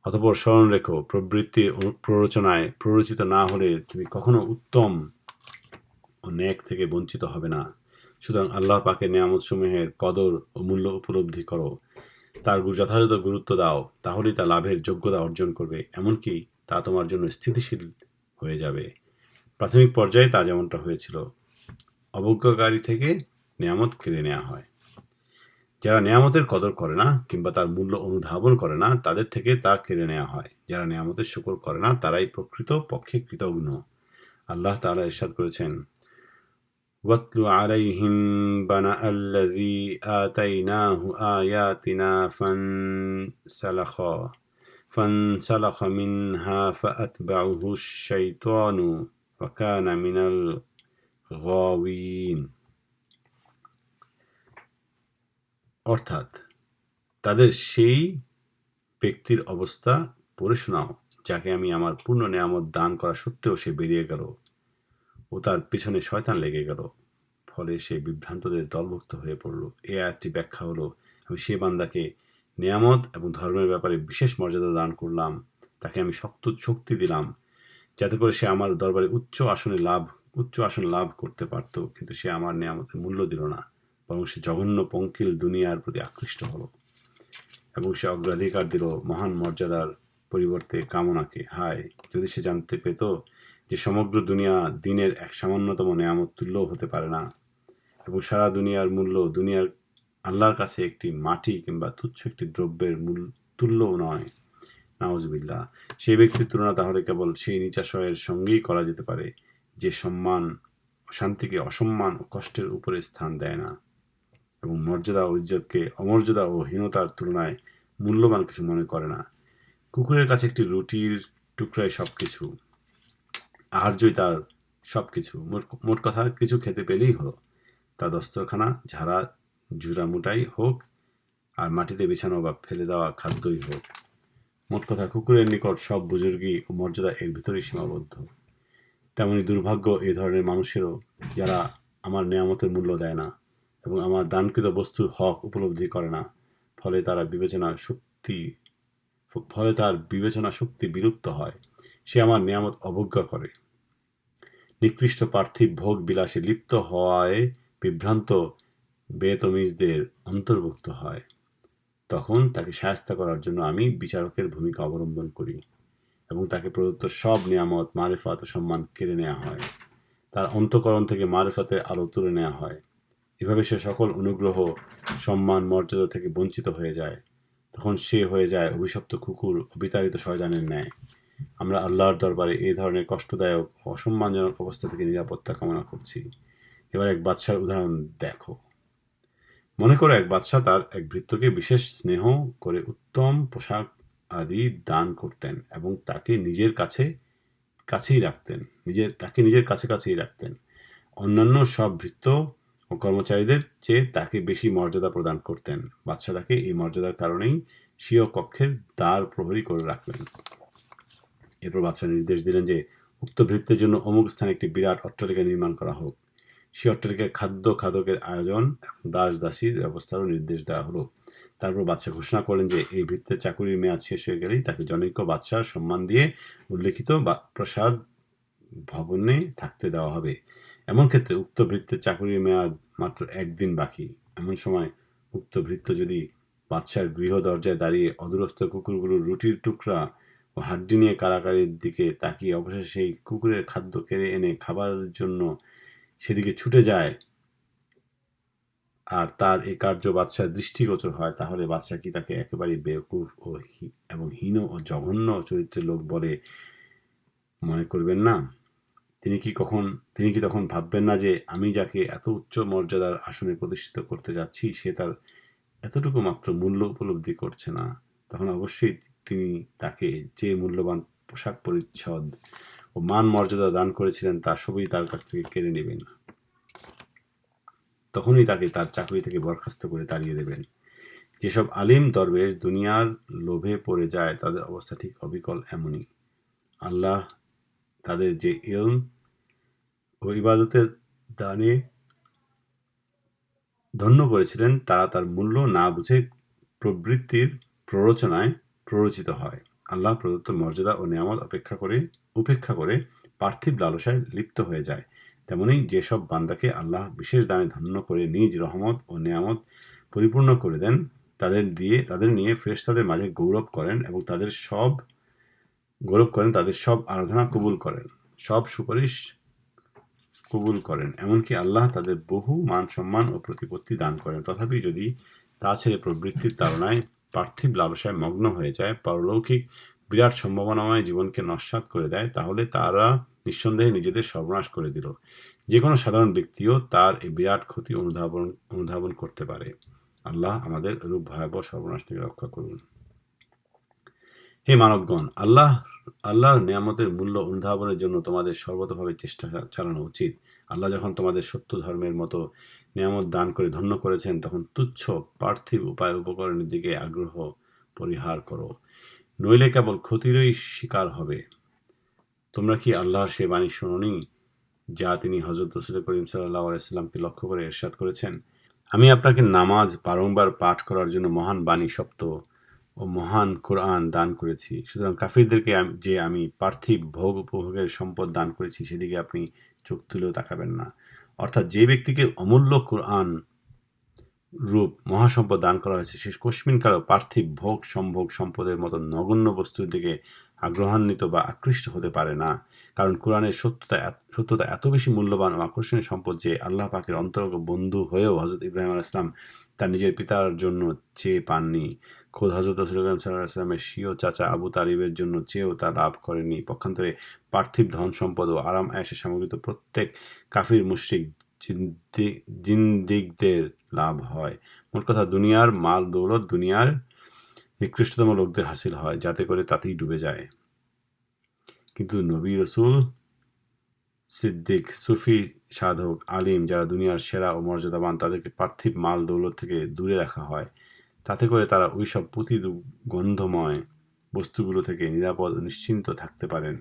অতঃপর স্মরণ রেখো, প্রবৃত্তি প্ররোচনায় প্ররোচিত না হলে তুমি কখনো উত্তম ও ন্যাক থেকে বঞ্চিত হবে না। সুতরাং আল্লাহ পাকের নিয়ামত সমূহের কদর ও মূল্য উপলব্ধি করো, তার যথাযথ গুরুত্ব দাও, তাহলেই তা লাভের যোগ্যতা অর্জন করবে, এমনকি তা তোমার জন্য স্থিতিশীল হয়ে যাবে। প্রাথমিক পর্যায়ে তা যেমনটা হয়েছিল, অবজ্ঞাকারী থেকে নিয়ামত কেড়ে নেওয়া হয়। যারা নিয়ামতের কদর করে না কিংবা তার মূল্য অনুধাবন করে না, তাদের থেকে তা কেড়ে নেওয়া হয়। যারা নিয়ামতের শুকর করে না, তারাই প্রকৃত পক্ষে কৃতজ্ঞ। আল্লাহ তাআলা ইরশাদ করেছেন, ওয়াতলু আলাইহিম বানাআল্লাযী আতাইনাহু আয়াতিনা ফানসালাখা মিনহা ফাআতবা'হুশ শাইতানু ওয়া কানা মিনাল গাওয়িন। অর্থাৎ তাদের সেই ব্যক্তির অবস্থা পড়ে শোনাও, যাকে আমি আমার পূর্ণ নেয়ামত দান করা সত্ত্বেও সে বেরিয়ে গেল ও তার পিছনে শয়তান লেগে গেল, ফলে সে বিভ্রান্তদের দলভুক্ত হয়ে পড়ল। এই আয়াতটি ব্যাখ্যা হলো, আমি সে বান্দাকে নেয়ামত এবং ধর্মের ব্যাপারে বিশেষ মর্যাদা দান করলাম, তাকে আমি শক্তি দিলাম, যাতে করে সে আমার দরবারে উচ্চ আসন লাভ করতে পারত, কিন্তু সে আমার নেয়ামতের মূল্য দিল না, বরং সে জঘন্য পঙ্কিল দুনিয়ার প্রতি আকৃষ্ট হলো, এবং সে অগ্রাধিকার দিল মহান মর্যাদার পরিবর্তে কামনাকে। হায়, যদি সে জানতে পেত যে সমগ্র দুনিয়া দিনের এক সামান্যতম নেয়ামত তুল্যও হতে পারে না, এবং সারা দুনিয়ার মূল্য দুনিয়ার আল্লাহর কাছে একটি মাটি কিংবা তুচ্ছ একটি দ্রব্যের তুল্যও নয়, নাউজুবিল্লাহ, সেই ব্যক্তির তুলনা তাহলে কেবল সেই নিচাশয়ের সঙ্গেই করা যেতে পারে যে সম্মান ও শান্তিকে অসম্মান ও কষ্টের উপরে স্থান দেয় না, এবং মর্যাদা ও ইজ্জতকে অমর্যাদা ও হীনতার তুলনায় মূল্যবান কিছু মনে করে না। কুকুরের কাছে একটি রুটির টুকরাই সবকিছু, আহার্যই তার সবকিছু। মোট কথা, কিছু খেতে পেলেই হলো, তা দস্তরখানা ঝাড়া জুড়ামুটাই হোক, আর মাটিতে বিছানো বা ফেলে দেওয়া খাদ্যই হোক। মোট কথা, কুকুরের নিকট সব বুজুর্গি ও মর্যাদা এর ভিতরেই সীমাবদ্ধ। তেমনি দুর্ভাগ্য এই ধরনের মানুষেরও, যারা আমার নেয়ামতের মূল্য দেয় না এবং আমার দানকৃত বস্তুর হক উপলব্ধি করে না, ফলে তার বিবেচনা শক্তি বিলুপ্ত হয়। সে আমার নেয়ামত অবজ্ঞা করে, নিকৃষ্ট পার্থিব ভোগ বিলাসে লিপ্ত হওয়ায় বিভ্রান্ত বেতমিজদের অন্তর্ভুক্ত হয়। তখন তাকে শায়েস্তা করার জন্য আমি বিচারকের ভূমিকা অবলম্বন করি, এবং তাকে প্রদত্ত সব নিয়ামত, মারিফাত ও সম্মান কেড়ে নেওয়া হয়। তার অন্তঃকরণ থেকে মারিফাতের আলো তুলে নেওয়া হয়। এভাবে সে সকল অনুগ্রহ, সম্মান, মর্যাদা থেকে বঞ্চিত হয়ে যায়। তখন সে হয়ে যায় অভিশপ্ত কুকুর ও বিতাড়িত শয়তানের ন্যায়। আমরা আল্লাহর দরবারে এই ধরনের কষ্টদায়ক ও অসম্মানজনক অবস্থা থেকে নিরাপত্তা কামনা করছি। এবার এক বাদশার উদাহরণ দেখো। মনে করো এক বাদশাহ তার এক ভৃত্যকে বিশেষ স্নেহ করে উত্তম পোশাক আদি দান করতেন এবং তাকে নিজের কাছেই রাখতেন। অন্যান্য সব ভৃত্য ও কর্মচারীদের চেয়ে তাকে বেশি মর্যাদা প্রদান করতেন। বাদশাহ তাকে এই মর্যাদার কারণেই স্বীয় কক্ষের দ্বার প্রহরী করে রাখলেন। এরপর বাদশাহ নির্দেশ দিলেন যে উক্ত ভৃত্যের জন্য অমুক স্থানে একটি বিরাট অট্টালিকা নির্মাণ করা হোক। সে অট্টালিকায় খাদ্যের আয়োজন এবং দাস দাসীর ব্যবস্থারও নির্দেশ দেওয়া হলো। তারপর বাদশাহ ঘোষণা করলেন যে এই ভৃত্যের চাকুরির মেয়াদ শেষ হয়ে গেলেই তাকে জনৈক বাদশার সম্মান দিয়ে উল্লেখিত প্রাসাদ ভবনে থাকতে দেওয়া হবে। এমন ক্ষেত্রে উক্ত ভৃত্যের চাকুরির মেয়াদ মাত্র 1 দিন বাকি। এমন সময় উক্ত ভৃত্য যদি বাদশার গৃহ দরজায় দাঁড়িয়ে অদূরস্থ কুকুরগুলোর রুটির টুকরা ও হাড্ডি নিয়ে কারাকারির দিকে তাকিয়ে অবশেষে সেই কুকুরের খাদ্য কেড়ে এনে খাবারের জন্য সেদিকে ছুটে যায় আর তার এই কার্য বাদশার দৃষ্টিগোচর হয়, তাহলে বাদশাহ কি তাকে একেবারেই বেওকুফ এবং হীন ও জঘন্য চরিত্রের লোক বলে মনে করবেন না? তিনি কি তখন ভাববেন না যে আমি যাকে এত উচ্চ মর্যাদার আসনে প্রতিষ্ঠিত করতে যাচ্ছি সে তার এতটুকু মাত্র মূল্য উপলব্ধি করছে না? তখন অবশ্যই তিনি তাকে যে মূল্যবান পোশাক পরিচ্ছদ ও মান মর্যাদা দান করেছিলেন তা সবই তার কাছ থেকে কেড়ে নেবেন। তখনই তাকে তার চাকরি থেকে বরখাস্ত করে তাড়িয়ে দেবেন। যেসব আলিম দরবেশ দুনিয়ার লোভে পড়ে যায় তাদের অবস্থা ঠিক অবিকল এমনই। আল্লাহ তাদের যে ইলম ও ইবাদতের দানে ধন্য করেছিলেন তারা তার মূল্য না বুঝে প্রবৃত্তির প্ররোচনায় প্ররোচিত হয়। আল্লাহ প্রদত্ত মর্যাদা ও নেয়ামত উপেক্ষা করে পার্থিব লালসায় লিপ্ত হয়ে যায়। তেমনি যেসব বান্দাকে আল্লাহ বিশেষ দানে ধন্য করে নিজ রহমত ও নেয়ামত পরিপূর্ণ করে দেন তাদের নিয়ে ফেরেশতাদের মাঝে গৌরব করেন এবং তাদের সব আরাধনা কবুল করেন, সব সুপারিশ কবুল করেন। এমনকি আল্লাহ তাদের বহু মান সম্মান ও প্রতিপত্তি দান করেন। তথাপি যদি তা ছেড়ে প্রবৃত্তির তাড়নায় পার্থিব লালসায় মগ্ন হয়ে যায়, পারলৌকিক বিরাট সম্ভাবনাময় জীবনকে নস্যাৎ করে দেয়, তাহলে তারা নিঃসন্দেহে নিজেদের সর্বনাশ করে দিল। যে কোনো সাধারণ ব্যক্তিও তার এই বিরাট ক্ষতি অনুধাবন করতে পারে। আল্লাহ আমাদের রূপ ভয়াবহ সর্বনাশ থেকে রক্ষা করুন। হে মানবগণ, আল্লাহর নেয়ামতের মূল্য অনুধাবনের জন্য তোমাদের সর্বতভাবে চেষ্টা চালানো উচিত। আল্লাহ যখন তোমাদের সত্য ধর্মের মতো নেয়ামত দান করে ধন্য করেছেন তখন তুচ্ছ পার্থিব উপকরণের দিকে আগ্রহ পরিহার করো, নইলে কেবল ক্ষতিরই শিকার হবে। তোমরা কি আল্লাহর সে বাণী শোনোনি যা তিনি হযরত রাসূল করিম সাল্লাল্লাহু আলাইহি ওয়াসাল্লামকে লক্ষ্য করে ইরশাদ করেছেন? আমি আপনাকে নামাজ বারংবার পাঠ করার জন্য মহান বাণী সপ্ত ও মহান কোরআন দান করেছি। সুতরাং কাফিরদেরকে যে আমি পার্থিব ভোগ উপভোগের সম্পদ দান করেছি সেদিকে আপনি চোখ তুলেও তাকাবেন না। অর্থাৎ যে ব্যক্তিকে অমূল্য কোরআন রূপ মহাসম্পদ দান করা হয়েছে সে কোশমিনকালেও পার্থিব ভোগ সম্ভোগ সম্পদের মতো নগণ্য বস্তুর দিকে আগ্রহান্বিত বা আকৃষ্ট হতে পারে না। কারণ কোরআনের সত্যতা এত বেশি মূল্যবান ও আকর্ষণীয় সম্পদ যে আল্লাহ পাকের অন্তরঙ্গ বন্ধু হয়েও হযরত ইব্রাহিম আলাইহিস সালাম তার নিজের পিতার জন্য চেয়ে পাননি। খোদ হযরত রাসূল সাল্লাল্লাহু আলাইহি ওয়াসাল্লামের স্বীয় চাচা আবু তালিবের জন্য চেয়েও তা লাভ করেননি। পক্ষান্তরে পার্থিব ধন সম্পদ ও আরাম আয়েশে সামগ্রিত প্রত্যেক কাফির মুশরিক জিন্দিকদের লাভ হয়। মোট কথা দুনিয়ার মাল দৌলত দুনিয়ার নিকৃষ্টতম লোকদের হাসিল হয়, যাতে করে তাতেই ডুবে যায়। কিন্তু নবী, রসুল, সিদ্দিক, সুফি, সাধক, আলিম যারা দুনিয়ার সেরা ও মর্যাদাবান তাদেরকে পার্থিব মাল দৌলত থেকে দূরে রাখা হয়। তাতে করে তারা ওইসব পুঁতি গন্ধময় বস্তুগুলো থেকে নিরাপদ ও নিশ্চিন্ত থাকতে পারেন।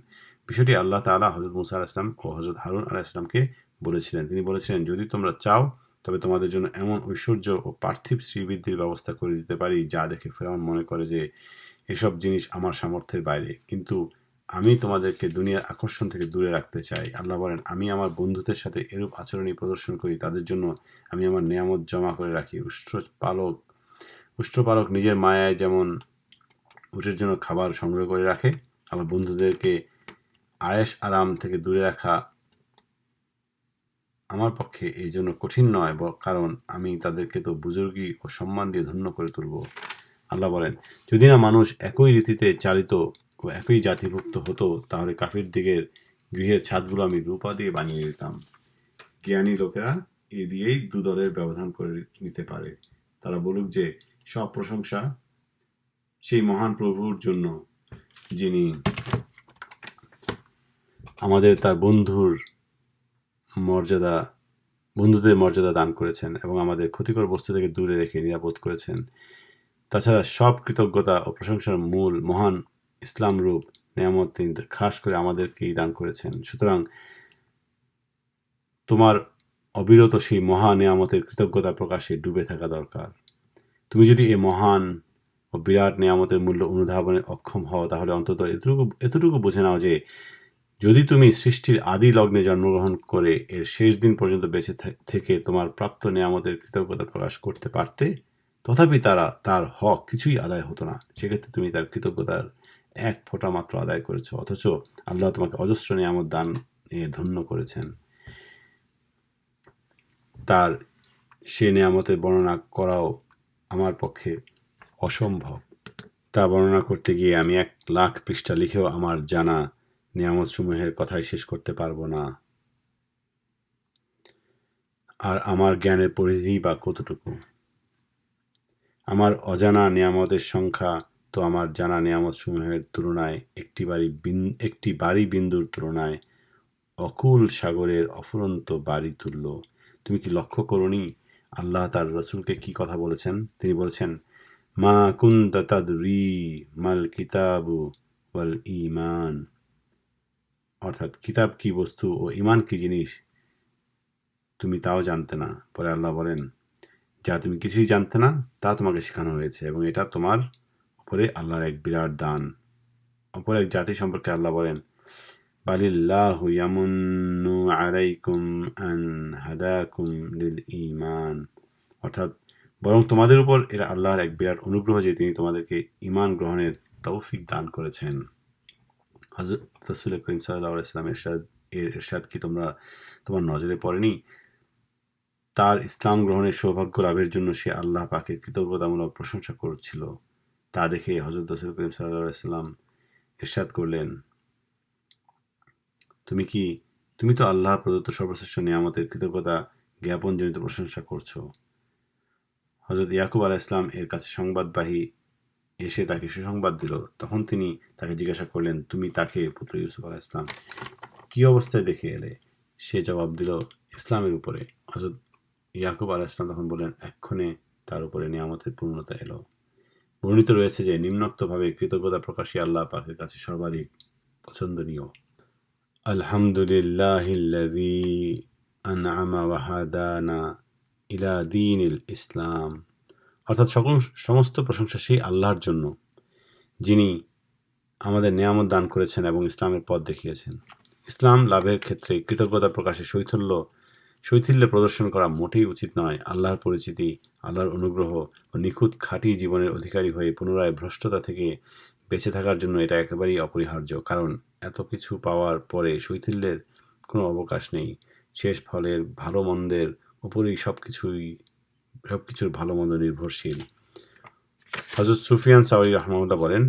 বিষয়টি আল্লাহ তাআলা হযরত মূসা আলাইহিস সালাম ও হযরত হারুন আলাইহিস সালামকে বলেছিলেন। তিনি বলেছিলেন, যদি তোমরা চাও তবে তোমাদের জন্য এমন ঐশ্বর্য ও পার্থিব শ্রীবৃদ্ধির ব্যবস্থা করে দিতে পারি যা দেখে ফেরাউন মনে করে যে এসব জিনিস আমার সামর্থ্যের বাইরে, কিন্তু আমি তোমাদেরকে দুনিয়ার আকর্ষণ থেকে দূরে রাখতে চাই। আল্লাহ বলেন, আমি আমার বন্ধুদের সাথে এরূপ আচরণই প্রদর্শন করি, তাদের জন্য আমি আমার নেয়ামত জমা করে রাখি। উষ্ট্রপালক নিজের মায়ায় যেমন উটের জন্য খাবার সংগ্রহ করে রাখে, আবার বন্ধুদেরকে আয়েশ আরাম থেকে দূরে রাখা আমার পক্ষে এই জন্য কঠিন নয়, কারণ আমি তাদেরকে তো বুজুর্গি ও সম্মান দিয়ে ধন্য করে তুলব। আল্লাহ বলেন, যদি না মানুষ একই রীতিতে চালিত ও একই জাতিভুক্ত হতো, তাহলে কাফির দিকের গৃহের ছাদগুলো আমি রূপা দিয়ে বানিয়ে দিতাম। জ্ঞানী লোকেরা এ দিয়েই দুদলের ব্যবধান করে নিতে পারে। তারা বলুক যে সব প্রশংসা সেই মহান প্রভুর জন্য, যিনি আমাদের তার বন্ধুদের মর্যাদা দান করেছেন এবং আমাদের ক্ষতিকর বস্তু থেকে দূরে রেখে নিরাপদ করেছেন। তাছাড়া সব কৃতজ্ঞতা ও প্রশংসার মূল মহান ইসলাম রূপ নিয়ামত তিনি খাস করে আমাদেরকেই দান করেছেন। সুতরাং তোমার অবিরত সেই মহা নিয়ামতের কৃতজ্ঞতা প্রকাশে ডুবে থাকা দরকার। তুমি যদি এই মহান ও বিরাট নিয়ামতের মূল্য অনুধাবনে অক্ষম হও, তাহলে অন্তত এতটুকু বুঝে নাও যে যদি তুমি সৃষ্টির আদি লগ্নে জন্মগ্রহণ করে এর শেষ দিন পর্যন্ত বেঁচে থেকে তোমার প্রাপ্ত নিয়ামতের কৃতজ্ঞতা প্রকাশ করতে পারতে, তথাপি তার হক কিছুই আদায় হতো না। সেক্ষেত্রে তুমি তার কৃতজ্ঞতার এক ফোঁটা মাত্র আদায় করেছ, অথচ আল্লাহ তোমাকে অজস্র নিয়ামত দান ধন্য করেছেন। তার সে নিয়ামতের বর্ণনা করাও আমার পক্ষে অসম্ভব। তা বর্ণনা করতে গিয়ে আমি 1,00,000 পৃষ্ঠা লিখেও আমার জানা নিয়ামত সমূহের কথাই শেষ করতে পারবো না। আর আমার জ্ঞানের পরিধি বা কতটুকু? আমার অজানা নিয়ামতের সংখ্যা তো আমার জানা নিয়ামত সমূহের তুলনায় একটি বাড়ি বিন্দুর তুলনায় অকুল সাগরের অফুরন্ত বাড়ি তুল্য। তুমি কি লক্ষ্য করোনি আল্লাহ তার রসুলকে কি কথা বলেছেন? তিনি বলেছেন, মা কুনতা তাদরি মাল কিতাবু ওয়াল ঈমান, অর্থাৎ কিতাব কি বস্তু ও ঈমান কি জিনিস তুমি তাও জানতে না। পরে আল্লাহ বলেন, যা তুমি কিছুই জানতে না তা তোমাকে শেখানো হয়েছে, এবং এটা তোমার উপরে আল্লাহর এক বিরাট দান। অপর এক জাতি সম্পর্কে আল্লাহ বলেন, বালিল্লাহু ইয়ামুন্নু আলাইকুম আন হাদাকুম লিল ঈমান, অর্থাৎ বরং তোমাদের উপর এরা আল্লাহর এক বিরাট অনুগ্রহ যে তিনি তোমাদেরকে ঈমান গ্রহণের তৌফিক দান করেছেন। হযরত রাসূল করিম সাল্লাল্লাহু আলাইহি ওয়াসাল্লাম এরশাদ কি তোমার নজরে পড়েনি? তার ইসলাম গ্রহণের সৌভাগ্য লাভের জন্য সে আল্লাহ পাকের কৃতজ্ঞতামূলক প্রশংসা করছিল। তা দেখে হযরত রাসূল করিম সাল্লাল্লাহু আলাইহি ওয়াসাল্লাম ইরশাদ করলেন, তুমি তো আল্লাহর প্রদত্ত সর্বশ্রেষ্ঠ নিয়ামতের কৃতজ্ঞতা জ্ঞাপনজনিত প্রশংসা করছো। হযরত ইয়াকুব আলাইহিস সালাম এর কাছে সংবাদবাহী এসে তাকে সুসংবাদ দিল। তখন তিনি তাকে জিজ্ঞাসা করলেন, তুমি তাকে পুত্র ইউসুফ আলাইহিস সালাম কি অবস্থায় দেখে এলে? সে জবাব দিল, ইসলামের উপরে। হযরত ইয়াকুব আলাইহিস সালাম তখন বললেন, এক্ষণে তার উপরে নিয়ামতের পূর্ণতা এলো। বর্ণিত রয়েছে যে নিম্নোক্তভাবে কৃতজ্ঞতা প্রকাশী আল্লাহ পাকের কাছে সর্বাধিক পছন্দনীয়। আলহামদুলিল্লাহিল্লাযী আনআমা ওয়া হাদানা ইলা দীনিল ইসলাম, অর্থাৎ সমস্ত প্রশংসা সেই আল্লাহর জন্য যিনি আমাদের নিয়ামত দান করেছেন এবং ইসলামের পথ দেখিয়েছেন। ইসলাম লাভের ক্ষেত্রে কৃতজ্ঞতা প্রকাশে শৈথিল্য প্রদর্শন করা মোটেই উচিত নয়। আল্লাহর পরিচিতি, আল্লাহর অনুগ্রহ ও নিখুঁত খাঁটি জীবনের অধিকারী হয়ে পুনরায় ভ্রষ্টতা থেকে বেঁচে থাকার জন্য এটা একেবারেই অপরিহার্য। কারণ এত কিছু পাওয়ার পরে শৈথিল্যের কোনো অবকাশ নেই। শেষ ফলের ভালো মন্দের উপরেই সবকিছুর ভালো মন্দ নির্ভরশীল। হযরত সুফিয়ান সাওরি রাহমাহুল্লাহ বলেন,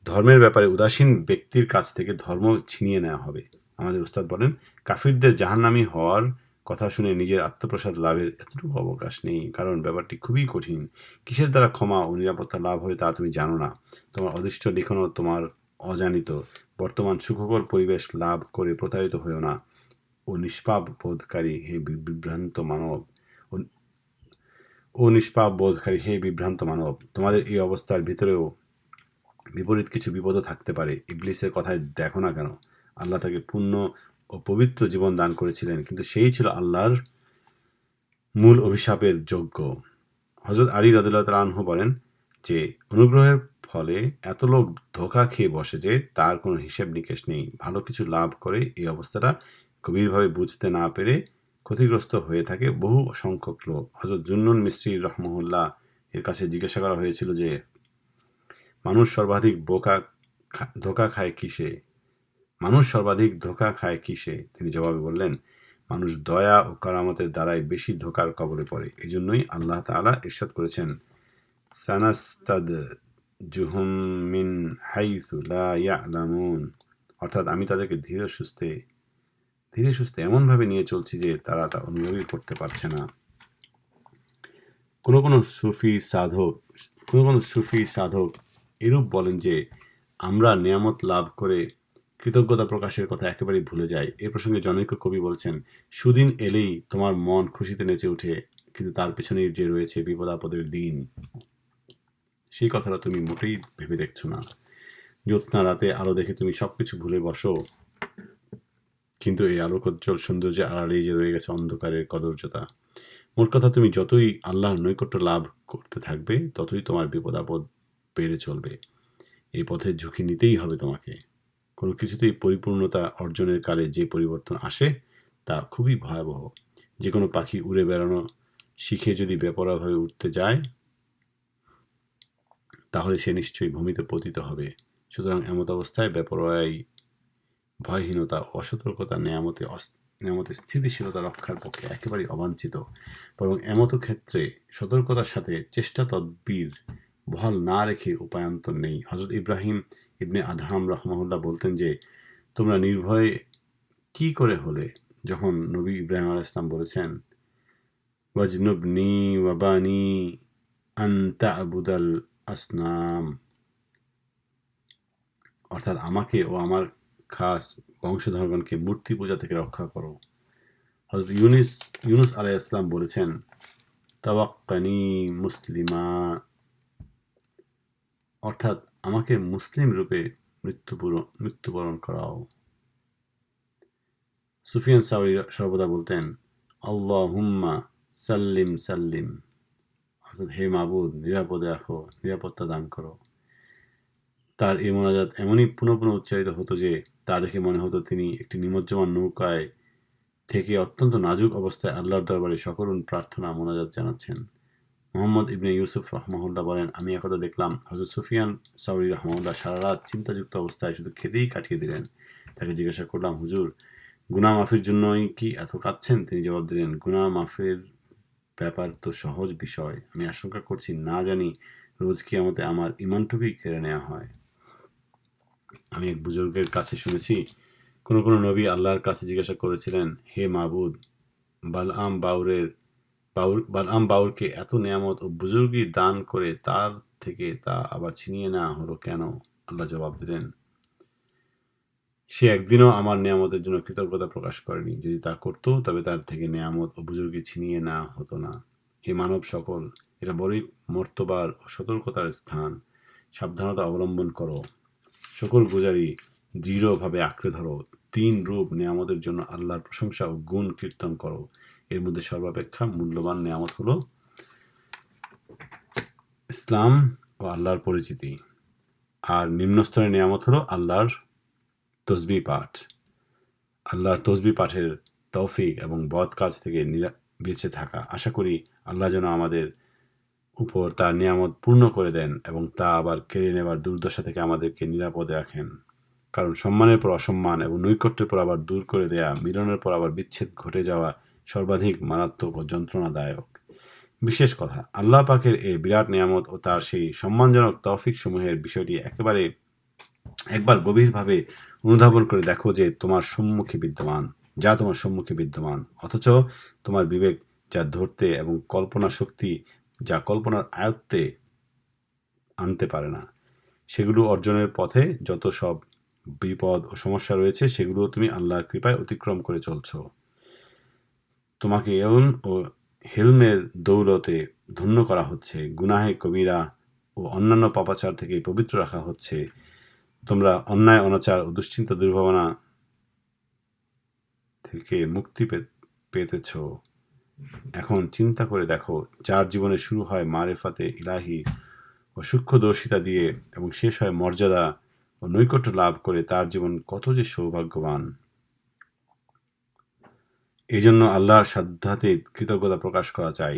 ধর্মের ব্যাপারে উদাসীন ব্যক্তির কাছ থেকে ধর্ম ছিনিয়ে নেওয়া হবে। আমাদের উস্তাদ বলেন, কাফিরদের জাহান্নামী হওয়ার কথা শুনে নিজের আত্মপ্রসাদ লাভের এতটুকু অবকাশ নেই, কারণ ব্যাপারটি খুবই কঠিন। কিসের দ্বারা ক্ষমা ও নিরাপত্তা লাভ হয় তা তুমি জানো না। তোমার অদৃষ্ট লিখনও তোমার অজানিত। বর্তমান সুখকর পরিবেশ লাভ করে প্রতারিত হয়েও না ও নিষ্পাপ বোধকারী হে বিভ্রান্ত মানব। তোমাদের এই অবস্থার ভিতরেও বিপরীত কিছু বিপদও থাকতে পারে। ইবলিসের কথায় দেখো না কেন, আল্লাহ তাকে পূর্ণ ও পবিত্র জীবন দান করেছিলেন, কিন্তু সেই ছিল আল্লাহর মূল অভিশাপের যোগ্য। হযরত আলী রাদিয়াল্লাহু তাআলা আনহু বলেন যে অনুগ্রহের ফলে এত লোক ধোঁকা খেয়ে বসে যে তার কোনো হিসেব নিকেশ নেই। ভালো কিছু লাভ করে এই অবস্থাটা গভীরভাবে বুঝতে না পেরে ক্ষতিগ্রস্ত হয়ে থাকে বহু সংখ্যক লোক। হযরত জুন্নুন মিসরি রাহমাহুল্লাহ এর কাছে জিজ্ঞাসা করা হয়েছিল যে মানুষ সর্বাধিক ধোঁকা খায় কিসে? তিনি জবাবে বললেন, মানুষ দয়া ও কারামতের দ্বারাই বেশি ধোঁকার কবলে পড়ে। এই জন্যই আল্লাহ তাআলা ইরশাদ করেছেন, সানাস্তাদজুহুম মিন হাইসু লা ইয়ালামুন, অর্থাৎ আমি তাদেরকে ধীরে সুস্থে এমনভাবে নিয়ে চলছি যে তারা তা অনুভবই করতে পারছে না। কোনো কোনো সুফি সাধক এরূপ বলেন যে আমরা নেয়ামত লাভ করে কৃতজ্ঞতা প্রকাশের কথা একেবারেই ভুলে যাই। এ প্রসঙ্গে জনৈক কবি বলছেন, সুদিন এলেই তোমার মন খুশিতে নেচে ওঠে, কিন্তু তার পেছনেই যে রয়েছে বিপদ আপদের দিন, সেই কথাটা তুমি মোটেই ভেবে দেখছো না। জ্যোৎস্না রাতে আলো দেখে তুমি সবকিছু ভুলে বসো, কিন্তু এই আলোকোজ্জ্বল সৌন্দর্যের আড়ালেই যে রয়ে গেছে অন্ধকারের কদর্যতা। মোট কথা, তুমি যতই আল্লাহর নৈকট্য লাভ করতে থাকবে, ততই তোমার বিপদ আপদ বেড়ে চলবে। এই পথে ঝুঁকি নিতেই হবে তোমাকে। কোনো কিছুতেই পরিপূর্ণতা অর্জনের কালে যে পরিবর্তন আসে তা খুবই ভয়াবহ। যে কোনো পাখি উড়ে বেড়ানো শিখে যদি বেপরোয়াভাবে উঠতে যায়, তাহলে সে নিশ্চয়ই ভূমিতে পতিত হবে। সুতরাং এমত অবস্থায় বেপরোয়াই, ভয়হীনতা ও অসতর্কতা নেয়ামতে স্থিতিশীলতা রক্ষার পক্ষে একেবারেই অবাঞ্ছিত। বরং এমতো ক্ষেত্রে সতর্কতার সাথে চেষ্টা তদবির বহাল না রেখে উপায়ান্তর নেই। হযরত ইব্রাহিম ইবনে আদহাম রাহমাহুল্লাহ বলতেন যে, তোমরা নির্ভয়ে কি করে হলে, যখন নবী ইব্রাহিম আলাইহিস সালাম বলেছেন, ওয়াজনুবনি ওয়াবানি আন তা'বুদাল আসনাম, অর্থাৎ আমাকে ও আমার খাস বংশধরগণকে মূর্তি পূজা থেকে রক্ষা করো। হযরত ইউনুস আলাইহিস সালাম বলেছেন, তাওয়াক্কানি মুসলিমা, অর্থাৎ আমাকে মুসলিম রূপে মৃত্যুবরণ করাও। সুফিয়ান সাওরি সর্বদা বলতেন, আল্লাহুম্মা সাল্লিম সাল্লিম, অর্থাৎ হে মাবুদ, নিরাপদে রাখো, নিরাপত্তা দান করো। তার এই মোনাজাত এমনই পুনঃ পুনঃ উচ্চারিত হতো যে তা দেখে মনে হতো তিনি একটি নিমজ্জমান নৌকায় থেকে অত্যন্ত নাজুক অবস্থায় আল্লাহর দরবারে সকরুণ প্রার্থনা মোনাজাত জানাচ্ছেন। মোহাম্মদ ইবনে ইউসুফ রাহমাহুল্লাহ বলেন, আমি একদা দেখলাম হযরত সুফিয়ান সাওরি রাহমাহুল্লাহ সারা রাত চিন্তাযুক্ত অবস্থায় শুধু খেতেই কাটিয়ে দিলেন। তাকে জিজ্ঞাসা করলাম, হুজুর, গুনাহ মাফির জন্যই কি এত কাঁদছেন? তিনি জবাব দিলেন, গুনাহ মাফের ব্যাপার তো সহজ বিষয়। আমি আশঙ্কা করছি না জানি রোজ কিয়ামতে আমার ঈমানটুকুই কেড়ে নেওয়া হয়। আমি এক বুজুর্গের কাছে শুনেছি, কোনো নবী আল্লাহর কাছে জিজ্ঞাসা করেছিলেন, হে মাবুদ, বালআম বাউরকে এত নেয়ামত ও বুজুর্গি দান করে তার থেকে তা আবার ছিনিয়ে নেওয়া হলো কেন? আল্লাহ জবাব দিলেন, সে একদিনও আমার নেয়ামতের জন্য কৃতজ্ঞতা প্রকাশ করেনি। যদি তা করত, তবে তার থেকে নেয়ামত ও বুজুর্গি ছিনিয়ে নেওয়া হতো না। হে মানব সকল, এটা বড়ই মর্তবার ও সতর্কতার স্থান। সাবধানতা অবলম্বন করো, সকল গুজারি দৃঢ়ভাবে আঁকড়ে ধরো। 3 রূপ নেয়ামতের জন্য আল্লাহর প্রশংসা ও গুণ কীর্তন করো। এর মধ্যে সর্বাপেক্ষা মূল্যবান নেয়ামত হলো ইসলাম ও আল্লাহর পরিচিতি, আর নিম্নস্তরের নেয়ামত হলো আল্লাহর তসবিহ পাঠ। আল্লাহর তসবিহ পাঠের তৌফিক এবং বদ কাজ থেকে বেঁচে থাকা। আশা করি আল্লাহ যেন আমাদের উপর তার নিয়ামত পূর্ণ করে দেন এবং তা আবার কেড়ে নেবার দুর্দশা থেকে আমাদেরকে নিরাপদে রাখেন। কারণ সম্মানের পর অসম্মান এবং নৈকট্যের পর আবার দূর করে দেয়া, মিলনের পর আবার বিচ্ছেদ ঘটে যাওয়া সর্বাধিক মারাত্মক ও যন্ত্রণাদায়ক। বিশেষ কথা, আল্লাহ পাকের এই বিরাট নিয়ামত ও তার সেই সম্মানজনক তৌফিক সমূহের বিষয়টি একবার গভীরভাবে অনুধাবন করে দেখো যে তোমার সম্মুখে বিদ্যমান, অথচ তোমার বিবেক যা ধরতে এবং কল্পনা শক্তি যা কল্পনার আয়ত্তে আনতে পারে না, সেগুলো অর্জনের পথে যত সব বিপদ ও সমস্যা রয়েছে, সেগুলো তুমি আল্লাহর কৃপায় অতিক্রম করে চলছ। তোমাকে ইলম ও হিলমের দৌলতে ধন্য করা হচ্ছে, গুনাহে কবিরা ও অন্যান্য পাপাচার থেকে পবিত্র রাখা হচ্ছে। তোমরা অন্যায়, অনাচার ও দুশ্চিন্তা দুর্ভাবনা থেকে মুক্তি পেতেছ। এখন চিন্তা করে দেখো, যার জীবনে শুরু হয় মারেফাতে ইলাহি ও সূক্ষ্মদর্শিতা দিয়ে এবং শেষ হয় মর্যাদা ও নৈকট্য লাভ করে, তার জীবন কত যে সৌভাগ্যবান। এই জন্য আল্লাহর সাধ্যাতে কৃতজ্ঞতা প্রকাশ করা চাই।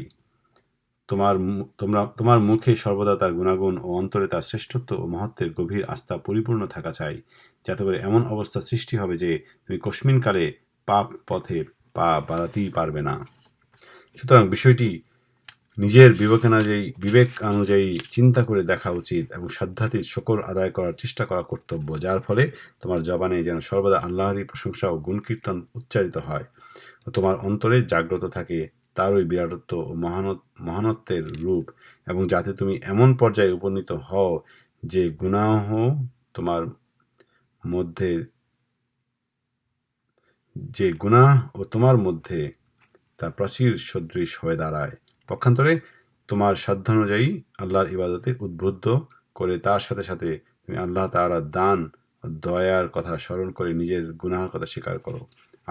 তোমার মুখে সর্বদা তার গুণাগুণ ও অন্তরে তার শ্রেষ্ঠত্ব ও মহত্বের গভীর আস্থা পরিপূর্ণ থাকা চাই, যাতে করে এমন অবস্থা সৃষ্টি হবে যে তুমি কস্মিনকালে পাপ পথে পা বাড়াতেই পারবে না। সুতরাং বিষয়টি নিজের বিবেক অনুযায়ী চিন্তা করে দেখা উচিত এবং সাধ্যাতীত শকর আদায় করার চেষ্টা করা কর্তব্য, যার ফলে তোমার জবানে যেন সর্বদা আল্লাহরই প্রশংসা ও গুণকীর্তন উচ্চারিত হয় ও তোমার অন্তরে জাগ্রত থাকে তারই বিরাটত্ব ও মহানত্বের রূপ, এবং যাতে তুমি এমন পর্যায়ে উপনীত হও যে তোমার মধ্যে গুনাহ ও তোমার মধ্যে তা প্রাচীর সদৃশ হয়ে দাঁড়ায়। পক্ষান্তরে তোমার সাধ্যানুযায়ী আল্লাহর ইবাদতে উদ্বুদ্ধ করে তার সাথে সাথে তুমি আল্লাহ তাআলার দান ও দয়ার কথা স্মরণ করে নিজের গুনাহের কথা স্বীকার করো।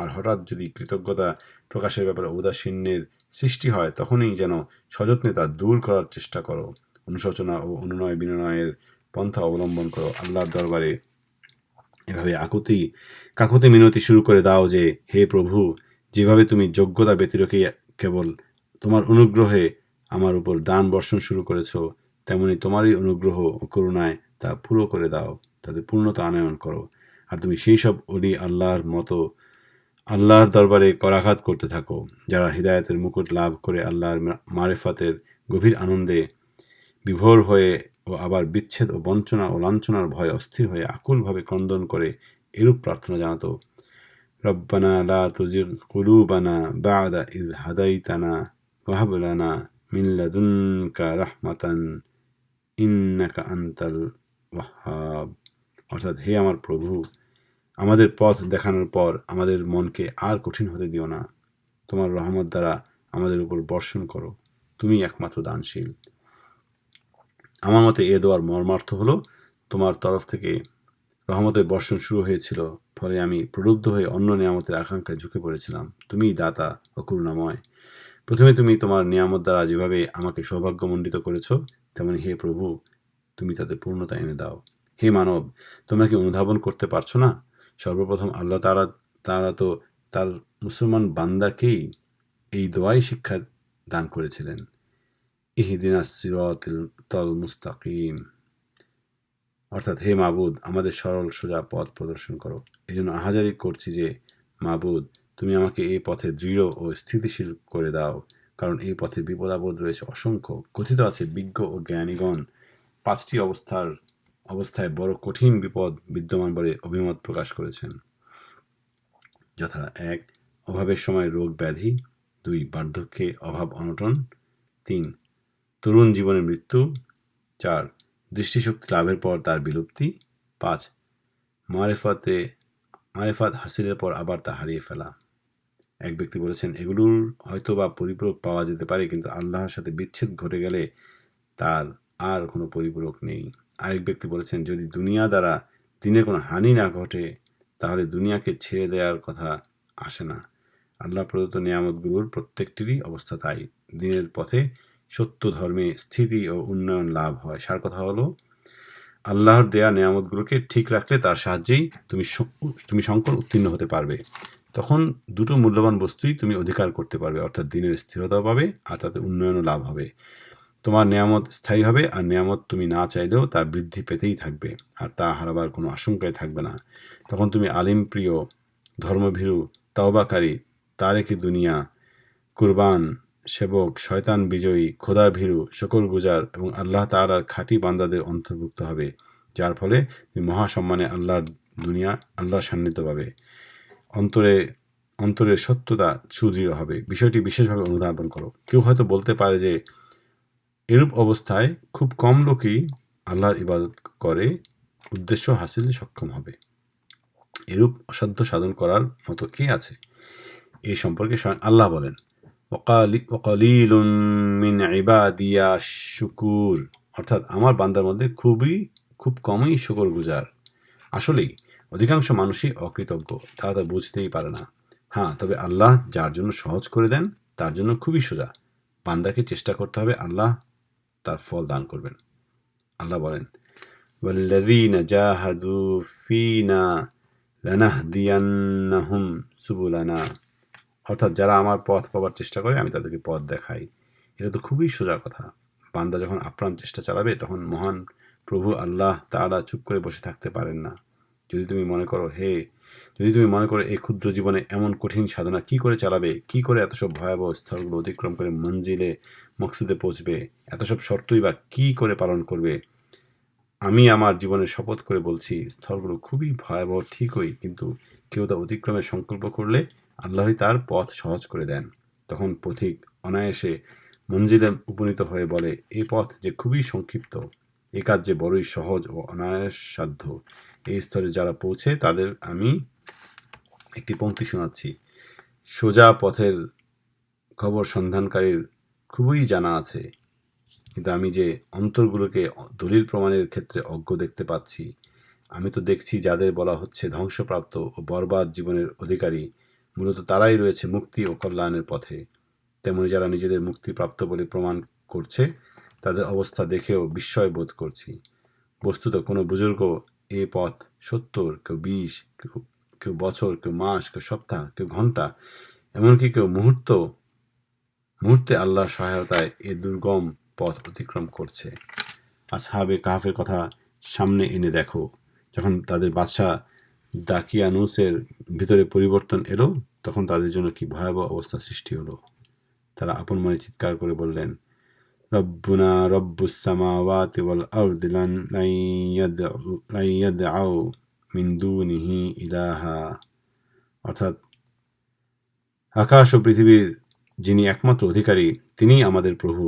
আর হঠাৎ যদি কৃতজ্ঞতা প্রকাশের ব্যাপারে ঔদাসীন্যের সৃষ্টি হয়, তখনই যেন সযত্নে তা দূর করার চেষ্টা করো। অনুশোচনা ও অনুনয় বিনয়ের পন্থা অবলম্বন করো। আল্লাহর দরবারে এভাবে কাকুতি মিনতি শুরু করে দাও যে, হে প্রভু, যেভাবে তুমি যোগ্যতা ব্যতিরেকে কেবল তোমার অনুগ্রহে আমার উপর দান বর্ষণ শুরু করেছ, তেমনি তোমারই অনুগ্রহ ও করুণায় তা পুরো করে দাও, তাদের পূর্ণতা আনয়ন করো। আর তুমি সেই সব অলি আল্লাহর দরবারে করাঘাত করতে থাকো, যারা হৃদায়তের মুকুট লাভ করে আল্লাহর মারেফাতের গভীর আনন্দে বিভোর হয়ে ও আবার বিচ্ছেদ ও বঞ্চনা ও লাঞ্ছনার ভয়ে অস্থির হয়ে আকুলভাবে ক্রন্দন করে এরূপ প্রার্থনা জানাতো, রব্বানা লা তুজিগ কুলুবানা বা'দা ইয হাদাইতানা ওয়া হাব লানা মিন লাদুনকা রাহমাতান ইন্নাকা আনতাল ওয়াহ্হাব। অর্থাৎ, হে আমার প্রভু, আমাদের পথ দেখানোর পর আমাদের মনকে আর কঠিন হতে দিও না। তোমার রহমত দ্বারা আমাদের উপর বর্ষণ করো, তুমি একমাত্র দানশীল। আমার মতে এ দোয়ার মর্মার্থ হলো, তোমার তরফ থেকে রহমতের বর্ষণ শুরু হয়েছিল, ফলে আমি প্রলুব্ধ হয়ে অন্য নিয়ামতের আকাঙ্ক্ষায় ঝুঁকে পড়েছিলাম। তুমিই দাতা ও করুণাময়। প্রথমে তুমি তোমার নিয়ামত দ্বারা যেভাবে আমাকে সৌভাগ্যমণ্ডিত করেছ, তেমনি হে প্রভু, তুমি তাতে পূর্ণতা এনে দাও। হে মানব, তোমরা কি অনুধাবন করতে পারছো না? সর্বপ্রথম আল্লাহ তাআলা তো তার মুসলমান বান্দাকেই এই দোয়াই শিক্ষা দান করেছিলেন, ইহদিনাস সিরাতাল মুস্তাকিম। অর্থাৎ, হে মাবুদ, আমাদের সরল সোজা পথ প্রদর্শন করো। এই জন্য আহাজারি করছি যে, মাবুদ, তুমি আমাকে এই পথে দৃঢ় ও স্থিতিশীল করে দাও, কারণ এই পথে বিপদ আপদ রয়েছে অসংখ্য। কথিত আছে, বিজ্ঞ ও জ্ঞানীগণ 5টি অবস্থায় বড় কঠিন বিপদ বিদ্যমান বলে অভিমত প্রকাশ করেছেন, যথা 1. অভাবের সময় রোগ ব্যাধি, 2. বার্ধক্যে অভাব অনটন, 3. তরুণ জীবনে মৃত্যু, 4. দৃষ্টিশক্তি লাভের পর তার বিলুপ্তি, 5. মারেফাত হাসিলের পর আবার তা হারিয়ে ফেলা। এক ব্যক্তি বলেছেন, এগুলোর হয়তো বা পরিপূরক পাওয়া যেতে পারে, কিন্তু আল্লাহর সাথে বিচ্ছেদ ঘটে গেলে তার আর কোনো পরিপূরক নেই। আরেক ব্যক্তি বলেছেন, যদি দুনিয়া দ্বারা দিনের কোনো হানি না ঘটে, তাহলে দুনিয়াকে ছেড়ে দেওয়ার কথা আসে না। আল্লাহ প্রদত্ত নিয়ামতগুলোর প্রত্যেকটিরই অবস্থা তাই। দিনের পথে সত্য ধর্মে স্থিতি ও উন্নয়ন লাভ হয়। সার কথা হলো, আল্লাহর দেয়া নিয়ামতগুলোকে ঠিক রাখলে তার সাহায্যেই তুমি সংকট উত্তীর্ণ হতে পারবে। তখন দুটো মূল্যবান বস্তুই তুমি অধিকার করতে পারবে, অর্থাৎ দিনের স্থিরতাও পাবে আর তাতে উন্নয়নও লাভ হবে। তোমার নিয়ামত স্থায়ী হবে, আর নিয়ামত তুমি না চাইলেও তা বৃদ্ধি পেতেই থাকবে, আর তা হারাবার কোনো আশঙ্কাই থাকবে না। তখন তুমি আলিম প্রিয়, ধর্মভীরু, তাওবাকারী, তারেকি দুনিয়া, কুরবান, সেবক, শয়তান বিজয়ী, খোদা ভীরু, শুকরগুজার এবং আল্লাহ তাআলার খাঁটি বান্দাদের অন্তর্ভুক্ত হবে, যার ফলে তুমি মহাসম্মানে আল্লাহর সান্নিধ্য পাবে। অন্তরের সত্যতা সুদৃঢ় হবে। বিষয়টি বিশেষভাবে অনুধাবন করো। কেউ হয়তো বলতে পারে যে, এরূপ অবস্থায় খুব কম লোকই আল্লাহর ইবাদত করে উদ্দেশ্য হাসিলে সক্ষম হবে। এরূপ অসাধ্য সাধন করার মতো কে আছে? এই সম্পর্কে স্বয়ং আল্লাহ বলেন, ওয়াকালিলুম মিন ইবাদিয়া শুকুর। অর্থাৎ, আমার বান্দার মধ্যে খুব কমই শুকরগুজার। আসলেই অধিকাংশ মানুষই অকৃতজ্ঞ, তারা তা বুঝতেই পারে না। হ্যাঁ, তবে আল্লাহ যার জন্য সহজ করে দেন তার জন্য খুবই সোজা। বান্দাকে চেষ্টা করতে হবে, আল্লাহ তার ফল দান করবেন। আল্লাহ বলেন, ওয়াল্লাযীনা জাহাদু ফীনা লানাহদিয়ান্নাহুম সুবুলানা। অর্থাৎ, যারা আমার পথ পাবার চেষ্টা করে আমি তাদেরকে পথ দেখাই। এটা তো খুবই সোজা কথা। বান্দা যখন আপ্রাণ চেষ্টা চালাবে, তখন মহান প্রভু আল্লাহ তাআলা চুপ করে বসে থাকতে পারেন না। যদি তুমি মনে করো এই ক্ষুদ্র জীবনে এমন কঠিন সাধনা কি করে চালাবে, কি করে এত সব ভয়াবহ স্তরগুলো অতিক্রম করে মঞ্জিলে মকসুদে পৌঁছবে, এত সব শর্তই বা কি করে পালন করবে, আমি আমার জীবনের শপথ করে বলছি স্তরগুলো খুবই ভয়াবহ ঠিকই, কিন্তু কেউ তা অতিক্রমের সংকল্প করলে আল্লাহই তার পথ সহজ করে দেন। তখন পথিক অনায়াসে মঞ্জিলে উপনীত হয়ে বলে, এই পথ যে খুবই সংক্ষিপ্ত, এ কাজ যে বড়ই সহজ ও অনায়াসসাধ্য। এই স্তরে যারা পৌঁছে তাদের আমি একটি পংক্তি শোনাচ্ছি। সোজা পথের খবর সন্ধানকারীর খুবই জানা আছে, কিন্তু আমি যে অন্তরগুলোকে দলিল প্রমাণের ক্ষেত্রে অজ্ঞ দেখতে পাচ্ছি। আমি তো দেখছি যাদের বলা হচ্ছে ধ্বংসপ্রাপ্ত ও বরবাদ জীবনের অধিকারী, মূলত তারাই রয়েছে মুক্তি ও কল্যাণের পথে। তেমনি যারা নিজেদের মুক্তিপ্রাপ্ত বলে প্রমাণ করছে, তাদের অবস্থা দেখেও বিস্ময় বোধ করছি। বস্তুত কোনো বুজুর্গ এ পথ 70, কেউ 20, কেউ বছর, কেউ মাস, কেউ সপ্তাহ, কেউ ঘন্টা, এমনকি কেউ মুহূর্তে আল্লাহর সহায়তায় এ দুর্গম পথ অতিক্রম করছে। আসহাবে কাহফের কথা সামনে এনে দেখো। যখন তাদের বাদশাহ দাকিয়ানুসের ভিতরে পরিবর্তন এলো, তখন তাদের জন্য কি ভয়াবহ অবস্থা সৃষ্টি হলো। তারা আপন মনে চিৎকার করে বললেন, রব্বুনা রব্বুস সামাওয়াতি ওয়াল আরদি লান ইয়াদউ মিন দুনিহি ইলাহা। অর্থাৎ আকাশ ও পৃথিবীর যিনি একমাত্র অধিকারী, তিনিই আমাদের প্রভু,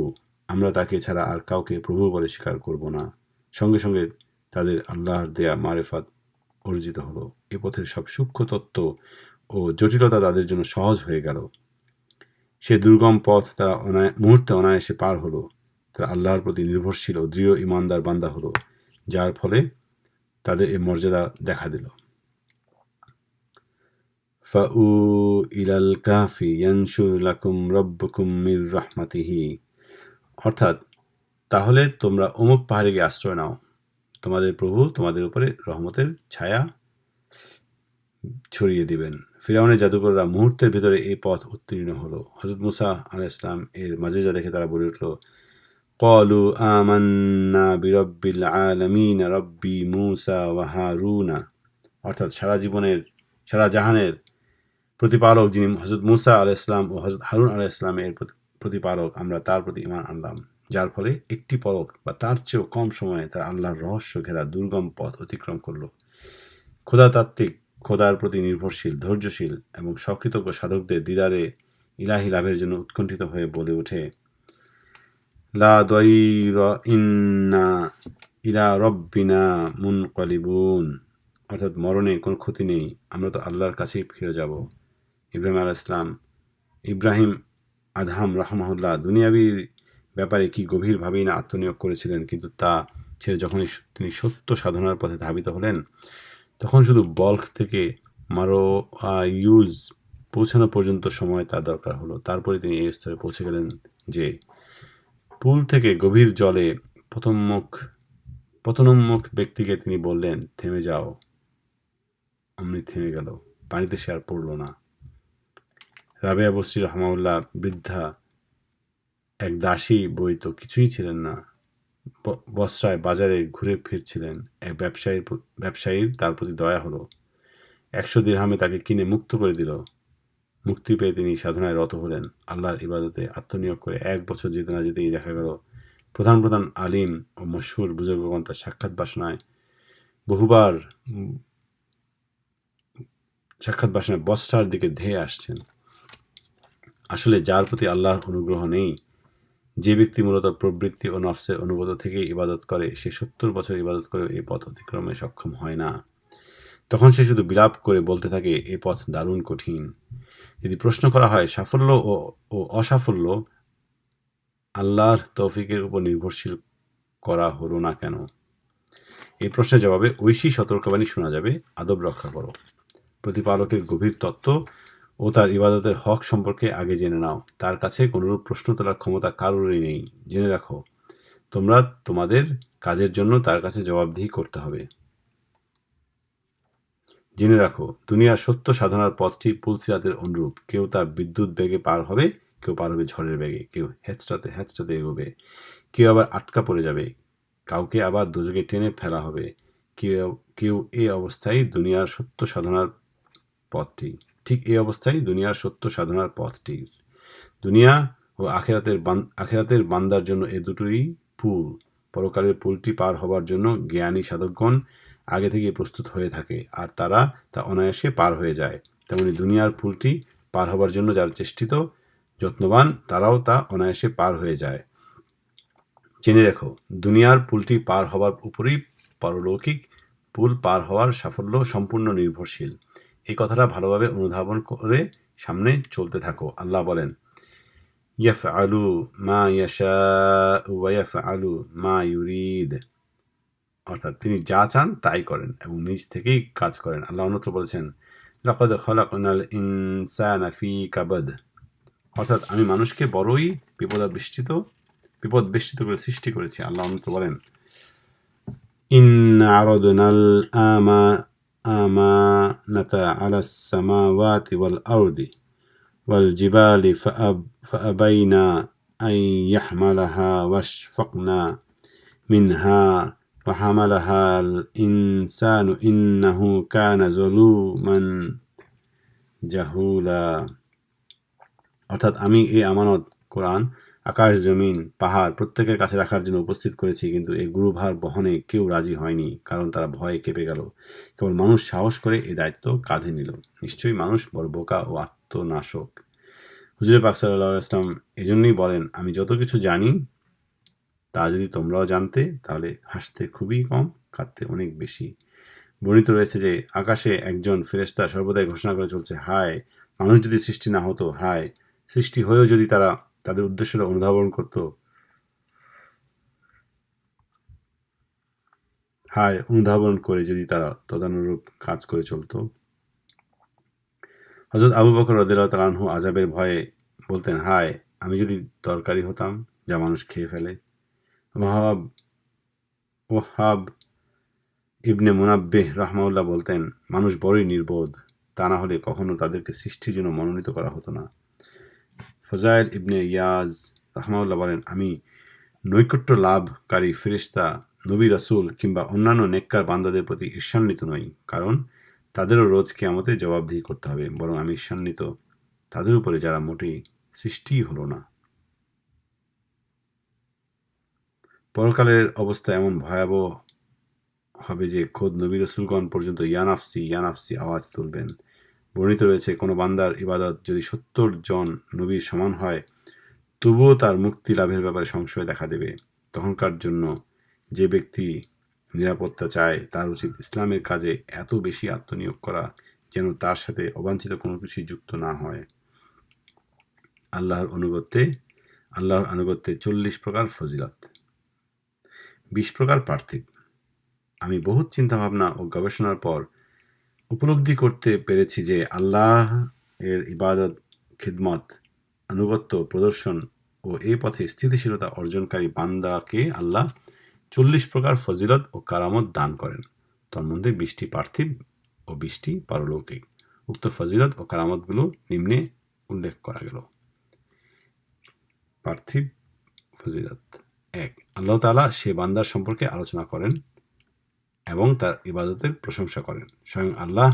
আমরা তাকে ছাড়া আর কাউকে প্রভু বলে স্বীকার করব না। সঙ্গে সঙ্গে তাদের আল্লাহর দেয়া মারেফাত অর্জিত হলো। এ পথের সব সূক্ষ্ম তত্ত্ব ও জটিলতা তাদের জন্য সহজ হয়ে গেল। সে দুর্গম পথ তারা মুহূর্তে অনায়াসে পার হলো। তারা আল্লাহর প্রতি নির্ভরশীল ও দৃঢ় ইমানদার বান্দা হলো, যার ফলে তাদের এ মর্যাদা দেখা দিল। ফাউ ইলাল কাহফি ইয়ানশুর লাকুম রব্বুকুম মির রাহমাতিহি। অর্থাৎ তাহলে তোমরা অমুক পাহাড়ে গিয়ে আশ্রয় নাও, তোমাদের প্রভু তোমাদের উপরে রহমতের ছায়া ছড়িয়ে দিবেন। ফিরআউনের জাদুকররা মুহূর্তের ভিতরে এই পথ উত্তীর্ণ হলো। হযরত মুসা আলাইহিস সালাম এর মাঝেজা দেখে তারা বলে উঠল, ক্বালু আমান্না বিরাব্বিল আলামিন রব্বি মুসা ওয়া হারুনা। অর্থাৎ সারা জাহানের প্রতিপালক যিনি হযরত মুসা আলাইহিস সালাম ও হযরত হারুন আলাইহিস সালামের প্রতিপালক, আমরা তার প্রতি ঈমান আনলাম। যার ফলে একটি পলক বা তার চেয়েও কম সময়ে তারা আল্লাহর রহস্য ঘেরা দুর্গম পথ অতিক্রম করল। খোদাতাত্ত্বিক, খোদার প্রতি নির্ভরশীল, ধৈর্যশীল এবং সকৃতজ্ঞ সাধকদের দিদারে ইলাহি লাভের জন্য উৎকণ্ঠিত হয়ে বলে ওঠে, লা দাইরা ইন্না ইলা রব্বিনা মুনকালিবুন। অর্থাৎ মরণে কোনো ক্ষতি নেই, আমরা তো আল্লাহর কাছেই ফিরে যাব। ইব্রাহিম আদহাম রাহমাহুল্লাহ দুনিয়াবি ব্যাপারে কি গভীরভাবেই না আত্মনিয়োগ করেছিলেন, কিন্তু তা ছেড়ে যখনই তিনি সত্য সাধনার পথে ধাবিত হলেন, তখন শুধু বলখ থেকে মারোয়ুজ পৌঁছানো পর্যন্ত সময় তার দরকার হলো। তারপরে তিনি এই স্তরে পৌঁছে গেলেন যে পুল থেকে গভীর জলে পতনোন্মুখ ব্যক্তিকে তিনি বললেন, থেমে যাও। অমনি থেমে গেল, পানিতে সে আর পড়ল না। রাবেয়া বসরি রহমাউল্লাহ বৃদ্ধা এক দাসী বই তো কিছুই ছিলেন না। বস্রায় বাজারে ঘুরে ফিরছিলেন। এক ব্যবসায়ীর তার প্রতি দয়া হলো। 100 দিরহামে তাকে কিনে মুক্ত করে দিল। মুক্তি পেয়ে তিনি সাধনায় রত হলেন। আল্লাহর ইবাদতে আত্মনিয়োগ করে 1 বছর যেতে না যেতেই দেখা গেল প্রধান আলিম ও মশহুর বুজুর্গগণ তার সাক্ষাৎ বাসনায় বস্রার দিকে ধেয়ে আসছেন। আসলে যার প্রতি আল্লাহর অনুগ্রহ নেই, যে ব্যক্তি মূলত প্রবৃত্তি ও নফসের অনুগত থেকেই ইবাদত করে, সে 70 বছর ইবাদত করেও এই পথ অতিক্রমে সক্ষম হয় না। তখন সে শুধু বিলাপ করে বলতে থাকে, এই পথ দারুণ কঠিন। যদি প্রশ্ন করা হয় সাফল্য ও অসাফল্য আল্লাহর তৌফিকের উপর নির্ভরশীল করা হলো না কেন, এই প্রশ্নের জবাবে ঐশী সতর্কবাণী শোনা যাবে, আদব রক্ষা করো। প্রতিপালকের গভীর তত্ত্ব ও তার ইবাদতের হক সম্পর্কে আগে জেনে নাও। তার কাছে কোনরূপ প্রশ্ন তোলার ক্ষমতা কারোরই নেই। জেনে রাখো, তোমরা তোমাদের কাজের জন্য তার কাছে জবাবদিহি করতে হবে। জেনে রাখো, দুনিয়ার সত্য সাধনার পথটি পুলসিরাতের অনুরূপ। কেউ তা বিদ্যুৎ বেগে পার হবে, কেউ পার হবে ঝড়ের বেগে, কেউ হেঁচড়াতে এগোবে, কেউ আবার আটকা পড়ে যাবে, কাউকে আবার দোজখে টেনে ফেলা হবে, কেউ কেউ এই অবস্থায় দুনিয়ার সত্য সাধনার পথটি ঠিক এই অবস্থায় দুনিয়ার সত্য সাধনার পথটি দুনিয়া ও আখেরাতের বান্দার জন্য এ দুটোই পুল। পরকালের পুলটি পার হবার জন্য জ্ঞানী সাধকগণ আগে থেকে প্রস্তুত হয়ে থাকে, আর তারা তা অনায়াসে পার হয়ে যায়। তেমনি দুনিয়ার পুলটি পার হবার জন্য যারা চেষ্টিত যত্নবান, তারাও তা অনায়াসে পার হয়ে যায়। জেনে রেখো, দুনিয়ার পুলটি পার হবার উপরেই পারলৌকিক পুল পার হওয়ার সাফল্য সম্পূর্ণ নির্ভরশীল। এই কথাটা ভালোভাবে অনুধাবন করে সামনে চলতে থাকো। আল্লাহ বলেন, ইয়াফআলু মা ইয়াশাউ ওয়া ইয়াফআলু মা ইউরিদ, অর্থাৎ তিনি যা চান তাই করেন এবং নিজ থেকেই কাজ করেন। আল্লাহ অন্যত্র বলেছেন, লাকাদ খালাকনাল ইনসানা ফি কাবাদ, অর্থাৎ আমি মানুষকে বড়ই বিপদ বেষ্টিত করে সৃষ্টি করেছি। আল্লাহ অন্যত্র বলেন, ইন্না আরাদনাল আমানাতা আলাস সামাওয়াতি ওয়াল আরদি ওয়াল জিবালি ফাআবাইনা আন ইয়াহমালাহা ওয়াশফাকনা মিনহা وحملها الإنسان إنه كان ظلوما জাহুলা, অর্থাৎ আমি এই আমানত কোরআন আকাশ জমিন পাহাড় প্রত্যেকের কাছে রাখার জন্য উপস্থিত করেছি, কিন্তু এই গুরুভার বহনে কেউ রাজি হয়নি, কারণ তারা ভয়ে কেঁপে গেল। কেবল মানুষ সাহস করে এই দায়িত্ব কাঁধে নিল। নিশ্চয়ই মানুষ বড় বোকা ও আত্মনাশক। হুজুর পাক সাল্লাল্লাহু আলাইহি ওয়াসাল্লাম এজন্যই বলেন, আমি যত কিছু জানি তা যদি তোমরাও জানতে, তাহলে হাসতে খুবই কম, কাঁদতে অনেক বেশি। বর্ণিত রয়েছে যে আকাশে একজন ফেরেশতা সর্বদাই ঘোষণা করে চলছে, হায় মানুষ যদি সৃষ্টি না হতো, হায় সৃষ্টি হয়েও যদি তারা তাদের উদ্দেশ্যটা অনুধাবন করত, হায় অনুধাবন করে যদি তারা তদানুরূপ কাজ করে চলত। হযরত আবু বকর রাদিয়াল্লাহু তাআলা আনহু আযাবের ভয়ে বলতেন, হায় আমি যদি তরকারি হতাম যা মানুষ খেয়ে ফেলে। ওহাব ইবনে মুনাব্বিহ রাহমাহুল্লাহ বলতেন, মানুষ বড়ই নির্বোধ, তা না হলে কখনো তাদেরকে সৃষ্টির জন্য মনোনীত করা হতো না। ফজাইল ইবনে ইয়াজ রাহমাহুল্লাহ বলেন, আমি নৈকট্য লাভকারী ফেরেশতা, নবী রাসূল কিংবা অন্যান্য নেককার বান্দাদের প্রতি ঈর্ষান্বিত নই, কারণ তাদেরও রোজ কিয়ামতে জবাবদিহি করতে হবে, বরং আমি ঈর্ষান্বিত তাদের উপরে যারা মোটেই সৃষ্টিই হলো না। পরকালের অবস্থা এমন ভয়াবহ হবে যে খোদ নবী রাসূলগণ পর্যন্ত ইয়ানাফসি ইয়ানাফসি আওয়াজ তুলবেন। বর্ণিত রয়েছে, কোনো বান্দার ইবাদত যদি ৭০ জন নবীর সমান হয়, তবুও তার মুক্তি লাভের ব্যাপারে সংশয় দেখা দেবে। তখনকার জন্য যে ব্যক্তি নিরাপত্তা চায়, তার উচিত ইসলামের কাজে এত বেশি আত্মনিয়োগ করা যেন তার সাথে অবাঞ্ছিত কোনো কিছুই যুক্ত না হয়। আল্লাহর আনুগত্যে ৪০ প্রকার ফজিলত, ২০ প্রকার পার্থিব। আমি বহুত চিন্তাভাবনা ও গবেষণার পর উপলব্ধি করতে পেরেছি যে আল্লাহ এর ইবাদত, খিদমত, আনুগত্য প্রদর্শন ও এই পথে স্থিতিশীলতা অর্জনকারী বান্দাকে আল্লাহ ৪০ প্রকার ফজিলত ও কারামত দান করেন। তন্মধ্যে ২০টি পার্থিব ও ২০টি পারলৌকিক। উক্ত ফজিলত ও কারামতগুলো নিম্নে উল্লেখ করা গেল। পার্থিব ফজিলত: ১. আল্লাহ তাআলা সে বান্দার সম্পর্কে আলোচনা করেন এবং তার ইবাদতের প্রশংসা করেন। স্বয়ং আল্লাহ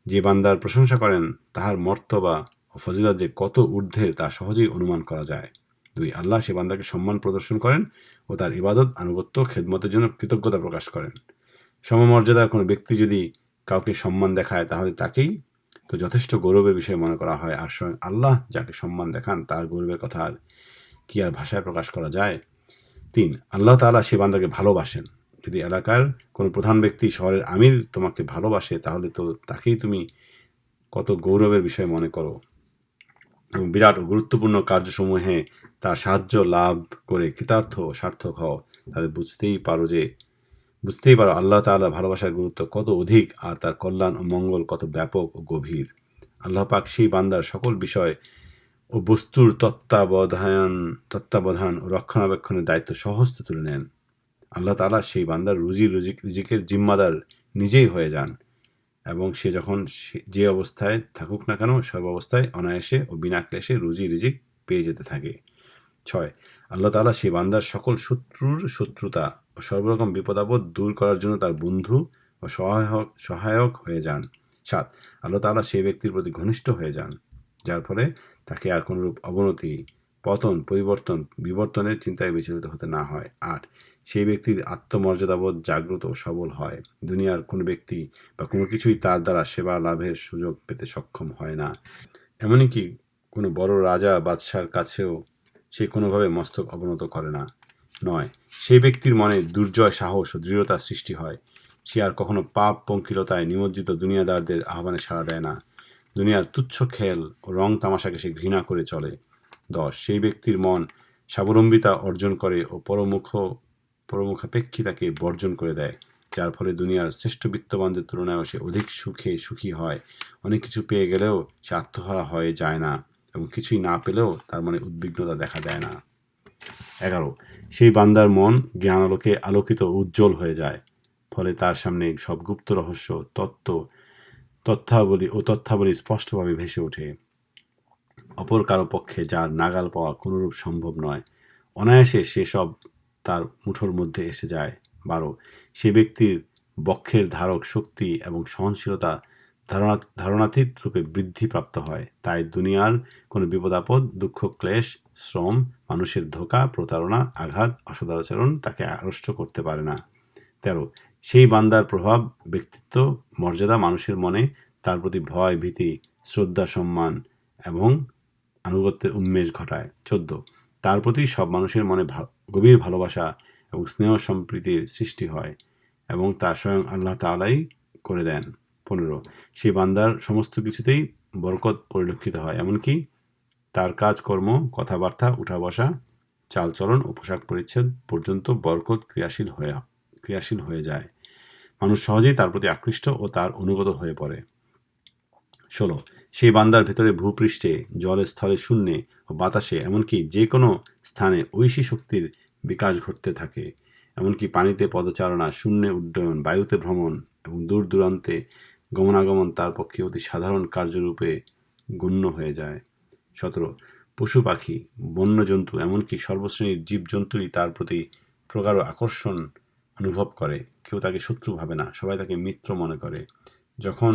যে বান্দার প্রশংসা করেন, তাহার মর্তবা ও ফজিলত যে কত ঊর্ধ্বের তা সহজেই অনুমান করা যায়। ২. আল্লাহ সে বান্দাকে সম্মান প্রদর্শন করেন ও তার ইবাদত, আনুগত্য, খেদমতের জন্য কৃতজ্ঞতা প্রকাশ করেন। সমমর্যাদার কোনো ব্যক্তি যদি কাউকে সম্মান দেখায়, তাহলে তাকেই তো যথেষ্ট গৌরবের বিষয় মনে করা হয়, আর স্বয়ং আল্লাহ যাকে সম্মান দেখান তার গৌরবের কথা কি আর ভাষায় প্রকাশ করা যায়? ৩. আল্লাহ তাআলা সে বান্দাকে ভালোবাসেন। যদি এলাকার কোনো প্রধান ব্যক্তি, শহরের আমির তোমাকে ভালোবাসে, তাহলে তো তাকেই তুমি কত গৌরবের বিষয় মনে করো এবং বিরাট ও গুরুত্বপূর্ণ কার্যসমূহে তার সাহায্য লাভ করে কৃতার্থ ও সার্থক হও, তাহলে বুঝতেই পারো আল্লাহ তাআলা ভালোবাসার গুরুত্ব কত অধিক, আর তার কল্যাণ ও মঙ্গল কত ব্যাপক ও গভীর। আল্লাহ পাক সেই বান্দার সকল বিষয় ও বস্তুর তত্ত্বাবধান ও রক্ষণাবেক্ষণের দায়িত্ব সহস্তে তুলে নেন। আল্লাহ তাআলা সেই বান্দার রিজিকের জিম্মাদার নিজেই হয়ে যান এবং সে যখন যে অবস্থায় থাকুক না কেন, সর্বাবস্থায় অনায়াসে ও বিনা ক্লেশে রিজিক পেয়ে যেতে থাকে। ৬. আল্লাহ তাআলা সেই বান্দার সকল শত্রুর শত্রুতা ও ও সর্বরকম বিপদাপদ দূর করার জন্য তার বন্ধু ও সহায়ক হয়ে যান। 7. আল্লাহ তাআলা সেই ব্যক্তির প্রতি ঘনিষ্ঠ হয়ে যান, যার ফলে তাকে আর কোনরূপ অবনতি, পতন, বিবর্তনের চিন্তায় বিচলিত হতে না হয়। 8. সেই ব্যক্তির আত্মমর্যাদাবোধ জাগ্রত ও সবল হয়। দুনিয়ার কোনো ব্যক্তি বা কোনো কিছুই তার দ্বারা সেবা লাভের সুযোগ পেতে সক্ষম হয় না। এমনকি কোনো বড় রাজা বাদশার কাছেও সে কোনোভাবে মস্তক অবনত করে না। 9. সেই ব্যক্তির মনে দুর্জয় সাহস ও দৃঢ়তার সৃষ্টি হয়। সে আর কখনো পাপ পঙ্কিলতায় নিমজ্জিত দুনিয়াদারদের আহ্বানে সাড়া দেয় না। দুনিয়ার তুচ্ছ খেল ও রং তামাশাকে সে ঘৃণা করে চলে। 10. সেই ব্যক্তির মন স্বাবলম্বিতা অর্জন করে ও পরমুখাপেক্ষিতাকে বর্জন করে দেয়, যার ফলে দুনিয়ার শ্রেষ্ঠ বিত্তবানদের তুলনায় সে অধিক সুখী হয়। অনেক কিছু পেয়ে গেলেও সে আত্মহারা হয়ে যায় না এবং কিছুই না পেলেও তার মনে উদ্বিগ্নতা দেখা দেয় না। 11. সেই বান্দার মন জ্ঞানালোকে আলোকিত ও উজ্জ্বল হয়ে যায়, ফলে তার সামনে সব গুপ্ত রহস্য, তথ্যাবলী স্পষ্টভাবে ভেসে ওঠে। অপর কারো পক্ষে যার নাগাল পাওয়া কোনরূপ সম্ভব নয়, অনায়াসে সেসব তার মুঠোর মধ্যে এসে যায়। 12. সে ব্যক্তির বক্ষের ধারক শক্তি এবং সহনশীলতা ধারণাতীত রূপে বৃদ্ধিপ্রাপ্ত হয়, তাই দুনিয়ার কোনো বিপদাপদ, দুঃখ, ক্লেশ, শ্রম, মানুষের ধোঁকা, প্রতারণা, আঘাত, অসদাচরণ তাকে আড়ষ্ট করতে পারে না। 13. সেই বান্দার প্রভাব, ব্যক্তিত্ব, মর্যাদা মানুষের মনে তার প্রতি ভয়, ভীতি, শ্রদ্ধা, সম্মান এবং আনুগত্যের উন্মেষ ঘটায়। 14. তার প্রতি সব মানুষের মনে গভীর ভালোবাসা এবং স্নেহ সম্প্রীতির সৃষ্টি হয় এবং তা স্বয়ং আল্লাহ তাআলাই করে দেন। 15. সেই বান্দার সমস্ত কিছুতেই বরকত পরিলক্ষিত হয়, এমনকি তার কাজকর্ম, কথাবার্তা, উঠা বসা, চালচলন ও পোশাক পরিচ্ছদ পর্যন্ত বরকত ক্রিয়াশীল হয়ে যায়। মানুষ সহজেই তার প্রতি আকৃষ্ট ও তার অনুগত হয়ে পড়ে। 16. সেই বান্দার ভেতরে ভূপৃষ্ঠে, জলে, স্থলে, শূন্যে ও বাতাসে, এমনকি যে কোনো স্থানে ঐশী শক্তির বিকাশ ঘটতে থাকে। এমনকি পানিতে পদচারণা, শূন্যে উড্ডয়ন, বায়ুতে ভ্রমণ এবং দূর দূরান্তে গমনাগমন তার পক্ষে অতি সাধারণ কার্যরূপে গণ্য হয়ে যায়। 17. পশু পাখি, বন্যজন্তু, এমনকি সর্বশ্রেণীর জীবজন্তুই তার প্রতি প্রগাঢ় আকর্ষণ অনুভব করে। কেউ তাকে শত্রু ভাবে না, সবাই তাকে মিত্র মনে করে। যখন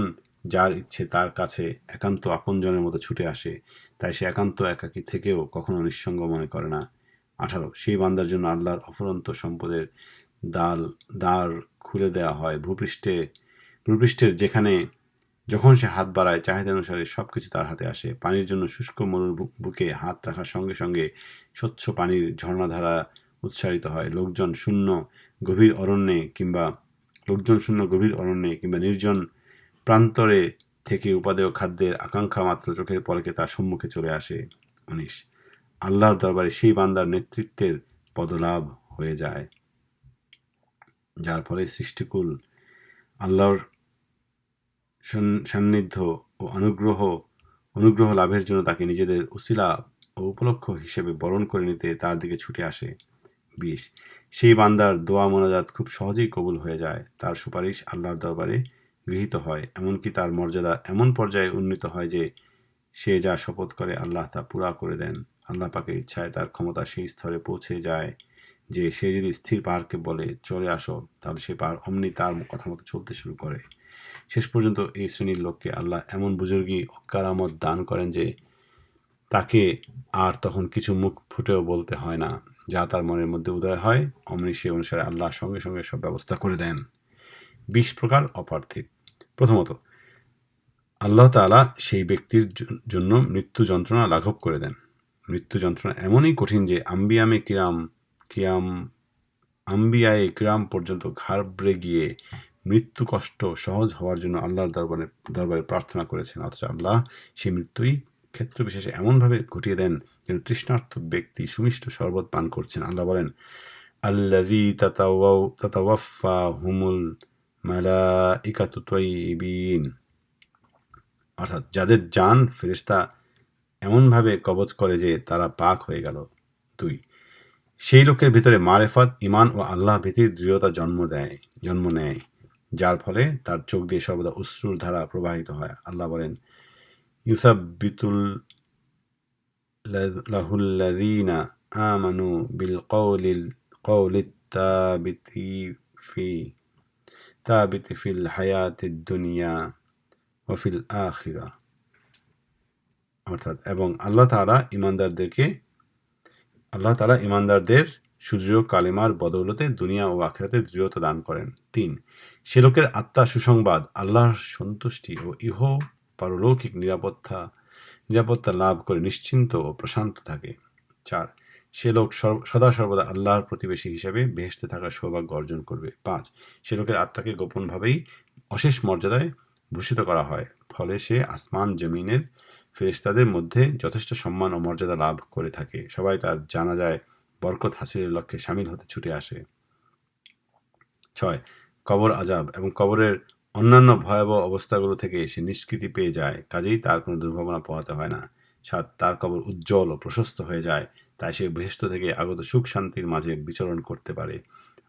যার ইচ্ছে তার কাছে একান্ত আপনজনের মতো ছুটে আসে, তাই সে একান্ত একাকী থেকেও কখনো নিঃসঙ্গ মনে করে না। 18. সেই বান্দার জন্য আল্লাহর অফুরন্ত সম্পদের দ্বার খুলে দেওয়া হয়। ভূপৃষ্ঠের যখন সে হাত বাড়ায়, চাহিদা অনুসারে সব কিছু তার হাতে আসে। পানির জন্য শুষ্ক মরুর বুকে হাত রাখার সঙ্গে সঙ্গে স্বচ্ছ পানির ঝর্ণাধারা উৎসারিত হয়। লোকজন শূন্য গভীর অরণ্যে কিংবা নির্জন প্রান্তরে থেকে উপাদেয় খাদ্যের আকাঙ্ক্ষা মাত্র চোখের পলকে তার সম্মুখে চলে আসে। 19. আল্লাহর দরবারে সেই বান্দার নেতৃত্বের পদলাভ হয়ে যায়, যার ফলে সৃষ্টিকুল আল্লাহর সান্নিধ্য ও অনুগ্রহ লাভের জন্য তাকে নিজেদের উসিলা ও উপলক্ষ হিসেবে বরণ করে নিতে তার দিকে ছুটে আসে। 20. সেই বান্দার দোয়া মোনাজাত খুব সহজেই কবুল হয়ে যায়, তার সুপারিশ আল্লাহর দরবারে গৃহীত হয়, এমনকি তার মর্যাদা এমন পর্যায়ে উন্নীত হয় যে সে যা শপথ করে আল্লাহ তা পুরা করে দেন। আল্লাহ পাকের ইচ্ছায় তার ক্ষমতা সেই স্তরে পৌঁছে যায় যে সে যদি স্থির পাহাড়কে বলে চলে আসো, তাহলে সে পাহাড় অমনি তার কথা মতো চলতে শুরু করে। শেষ পর্যন্ত এই শ্রেণীর লোককে আল্লাহ এমন বুজুর্গি ও কারামত দান করেন যে তাকে আর তখন কিছু মুখ ফুটেও বলতে হয় না। যা তার মনের মধ্যে উদয় হয়, অমনি সে অনুসারে আল্লাহ সঙ্গে সঙ্গে সব ব্যবস্থা করে দেন। 20 প্রকার অপার্থিব। প্রথমত, আল্লাহ তাআলা সেই ব্যক্তির জন্য মৃত্যু যন্ত্রণা লাঘব করে দেন। মৃত্যু যন্ত্রণা এমনই কঠিন যে আম্বিয়ায়ে কিরাম পর্যন্ত ঘাবড়ে গিয়ে মৃত্যু কষ্ট সহজ হওয়ার জন্য আল্লাহর দরবারে প্রার্থনা করেছেন, অথচ আল্লাহ সেই মৃত্যুই ক্ষেত্র বিশেষে এমনভাবে ঘটিয়ে দেন যেন তৃষ্ণার্ত ব্যক্তি সুমিষ্ট শরবত পান করছেন। আল্লাহ বলেন, আল্লাযী তাতাওয়াফাহুমুল মালাইকাতু তাইয়িবিন, অর্থাৎ যাদের জান ফেরেশতা এমনভাবে কবজ করে যে তারা পাক হয়ে গেল। 2. সেই লোকের ভিতরে মারেফত, ঈমান ও আল্লাহ ভীতির দৃঢ়তা জন্ম নেয়, যার ফলে তার চোখ দিয়ে সর্বদা অশ্রুর ধারা প্রবাহিত হয়। আল্লাহ বলেন, ইউসাব্বিতুল্লাহুল্লাযীনা আমানু বিল কওলিত ফি তাবিতি ফিল হায়াতিদ দুনিয়া ওয়া ফিল আখিরা, অর্থাৎ এবং আল্লাহ তাআলা ইমানদারদের সুদৃঢ় কালিমার বদৌলতে দুনিয়া ও আখিরাতে দৃঢ়তা দান করেন। 3. সে লোকের আত্মা সুসংবাদ, আল্লাহর সন্তুষ্টি ও ইহ পারলৌকিক নিরাপত্তা লাভ করে নিশ্চিন্ত ও প্রশান্ত থাকে। 4. সে লোক সদা সর্বদা আল্লাহর প্রতিবেশী হিসেবে বেহেশতে থাকার সৌভাগ্য অর্জন করবে। 5. সে লোকের আত্মাকে গোপনভাবেই অশেষ মর্যাদায় ভূষিত করা হয়, ফলে সে আসমান জমিনের ফেরেশতাদের মধ্যে যথেষ্ট সম্মান ও মর্যাদা লাভ করে থাকে। সবাই তার জানাজায় বরকত হাসিলের লক্ষ্যে সামিল হতে ছুটে আসে। 6. কবর আযাব এবং কবরের অন্যান্য ভয়াবহ অবস্থাগুলো থেকে সে নিষ্কৃতি পেয়ে যায়, কাজেই তার কোনো দুর্ভাবনা পোহাতে হয় না। 7. তার কবর উজ্জ্বল ও প্রশস্ত হয়ে যায়, তাই সে বেহেশত থেকে আগত সুখ শান্তির মাঝে বিচরণ করতে পারে।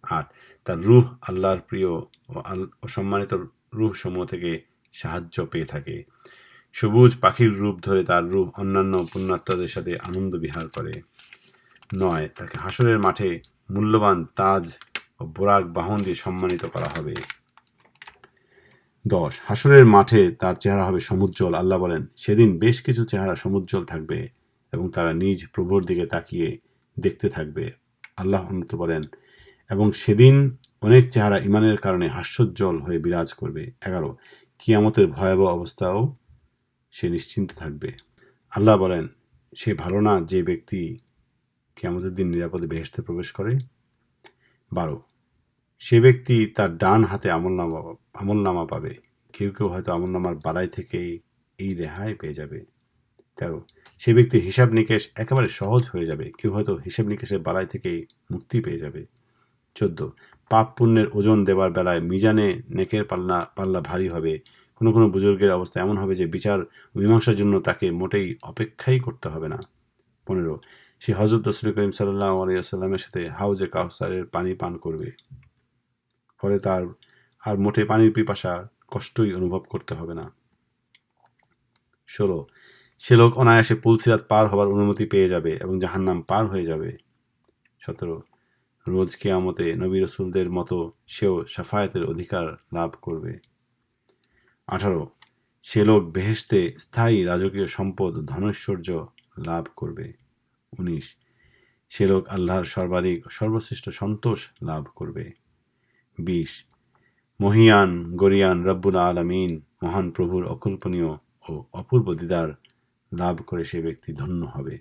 8. তার রূহ আল্লাহর প্রিয় ও সম্মানিত রূহ সমূহ থেকে সাহায্য পেয়ে থাকে। সবুজ পাখির রূপ ধরে তার রূহ অন্যান্য পুণ্যাত্মাদের সাথে আনন্দ বিহার করে। 9. তাকে হাসরের মাঠে মূল্যবান তাজ ও বোরাক বাহন দিয়ে সম্মানিত করা হবে। 10. হাসরের মাঠে তার চেহারা হবে সমুজ্জ্বল। আল্লাহ বলেন, সেদিন বেশ কিছু চেহারা সমুজ্জ্বল থাকবে এবং তারা নিজ প্রভুর দিকে তাকিয়ে দেখতে থাকবে। আল্লাহ অন্যত্র বলেন, এবং সেদিন অনেক চেহারা ইমানের কারণে হাস্যোজ্জ্বল হয়ে বিরাজ করবে। 11. কিয়ামতের ভয়াবহ অবস্থাও সে নিশ্চিন্ত থাকবে। আল্লাহ বলেন, সে ভালো না যে ব্যক্তি কিয়ামতের দিন নিরাপদে বেহেশতে প্রবেশ করে। 12. সে ব্যক্তি তার ডান হাতে আমলনামা পাবে। কেউ কেউ হয়তো আমলনামার বালাই থেকেই এই রেহাই পেয়ে যাবে। 13. সে ব্যক্তির হিসাব নিকেশ একেবারে সহজ হয়ে যাবে। কেউ হয়তো হিসাব নিকেশের বালাই থেকেই মুক্তি পেয়ে যাবে। 14. পাপ পুণ্যের ওজন দেবার বেলায় মিজানে নেকের পাল্লা ভারী হবে। কোনো কোনো বুজুর্গের অবস্থা এমন হবে যে বিচার মীমাংসার জন্য তাকে মোটেই অপেক্ষাই করতে হবে না। 15. সে হযরত রাসূল করিম সাল্লাল্লাহু আলাইহি ওয়াসাল্লামের সাথে হাউজে কাউসারের পানি পান করবে, ফলে তার আর মোটে পানির পিপাসা কষ্টই অনুভব করতে হবে না। 16. সে লোক অনায়াসে পুলসিরাত পার হবার অনুমতি পেয়ে যাবে এবং জাহান্নাম পার হয়ে যাবে। 17. রোজ কিয়ামতে নবী রাসূলদের মতো সেও শাফায়াতের অধিকার লাভ করবে। 18. সে লোক বেহেশতে স্থায়ী রাজকীয় সম্পদ ধনৈশ্বর্য লাভ করবে। 19. সে লোক আল্লাহর সর্বাধিক সর্বশ্রেষ্ঠ সন্তোষ লাভ করবে। 20. মহিয়ান গরিয়ান রব্বুল আলামিন মহান প্রভুর অকল্পনীয় ও অপূর্ব দিদার লাভ করে সে ব্যক্তি ধন্য হবে।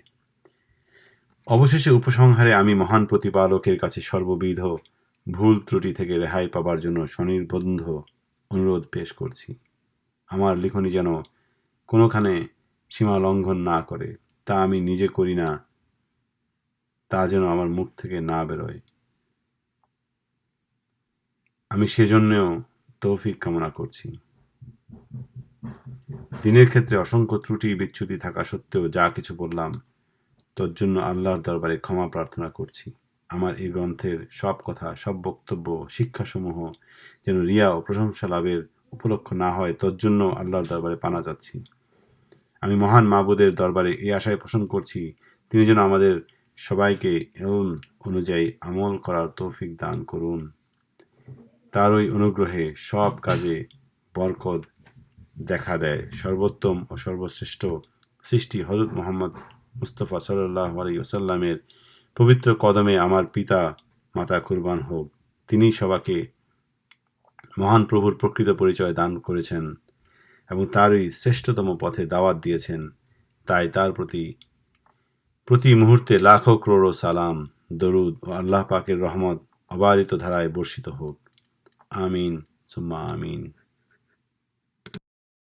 অবশেষে উপসংহারে আমি মহান প্রতিপালকের কাছে সর্ববিধ ভুল ত্রুটি থেকে রেহাই পাবার জন্য স্বনির্বন্ধ অনুরোধ পেশ করছি। আমার লিখনি যেন কোনোখানে সীমা লঙ্ঘন না করে, তা আমি নিজে করি না, তা যেন আমার মুখ থেকে না বেরোয়। আমি সেজন্যও তৌফিক কামনা করছি। দিনের ক্ষেত্রে অসংখ্য ত্রুটি বিচ্যুতি থাকা সত্ত্বেও যা কিছু বললাম তোর জন্য আল্লাহর দরবারে ক্ষমা প্রার্থনা করছি। আমার এই গ্রন্থের সব কথা, সব বক্তব্য, শিক্ষাসমূহ যেন রিয়া ও প্রশংসা লাভের উপলক্ষ না হয়, তোর জন্য আল্লাহর দরবারে পানা চাচ্ছি। আমি মহান মাবুদের দরবারে এই আশায় পোষণ করছি, তিনি যেন আমাদের সবাইকে এলম অনুযায়ী আমল করার তৌফিক দান করুন। তার ওই অনুগ্রহে সব কাজে বরকত দেখা দেয়। সর্বোত্তম ও সর্বশ্রেষ্ঠ সৃষ্টি হযরত মুহাম্মদ মুস্তাফা সাল্লাল্লাহু আলাইহি ওয়াসাল্লামের পবিত্র কদমে আমার পিতা মাতা কুরবান হোক। তিনি সবাইকে মহান প্রভুর প্রকৃত পরিচয় দান করেছেন এবং তারই শ্রেষ্ঠতম পথে দাওয়াত দিয়েছেন। তাই তার প্রতি মুহূর্তে লাখো ক্রোড় সালাম, দরুদ ও আল্লাহ পাকের রহমত অবারিত ধারায় বর্ষিত হোক। আমিন সুম্মা আমিন।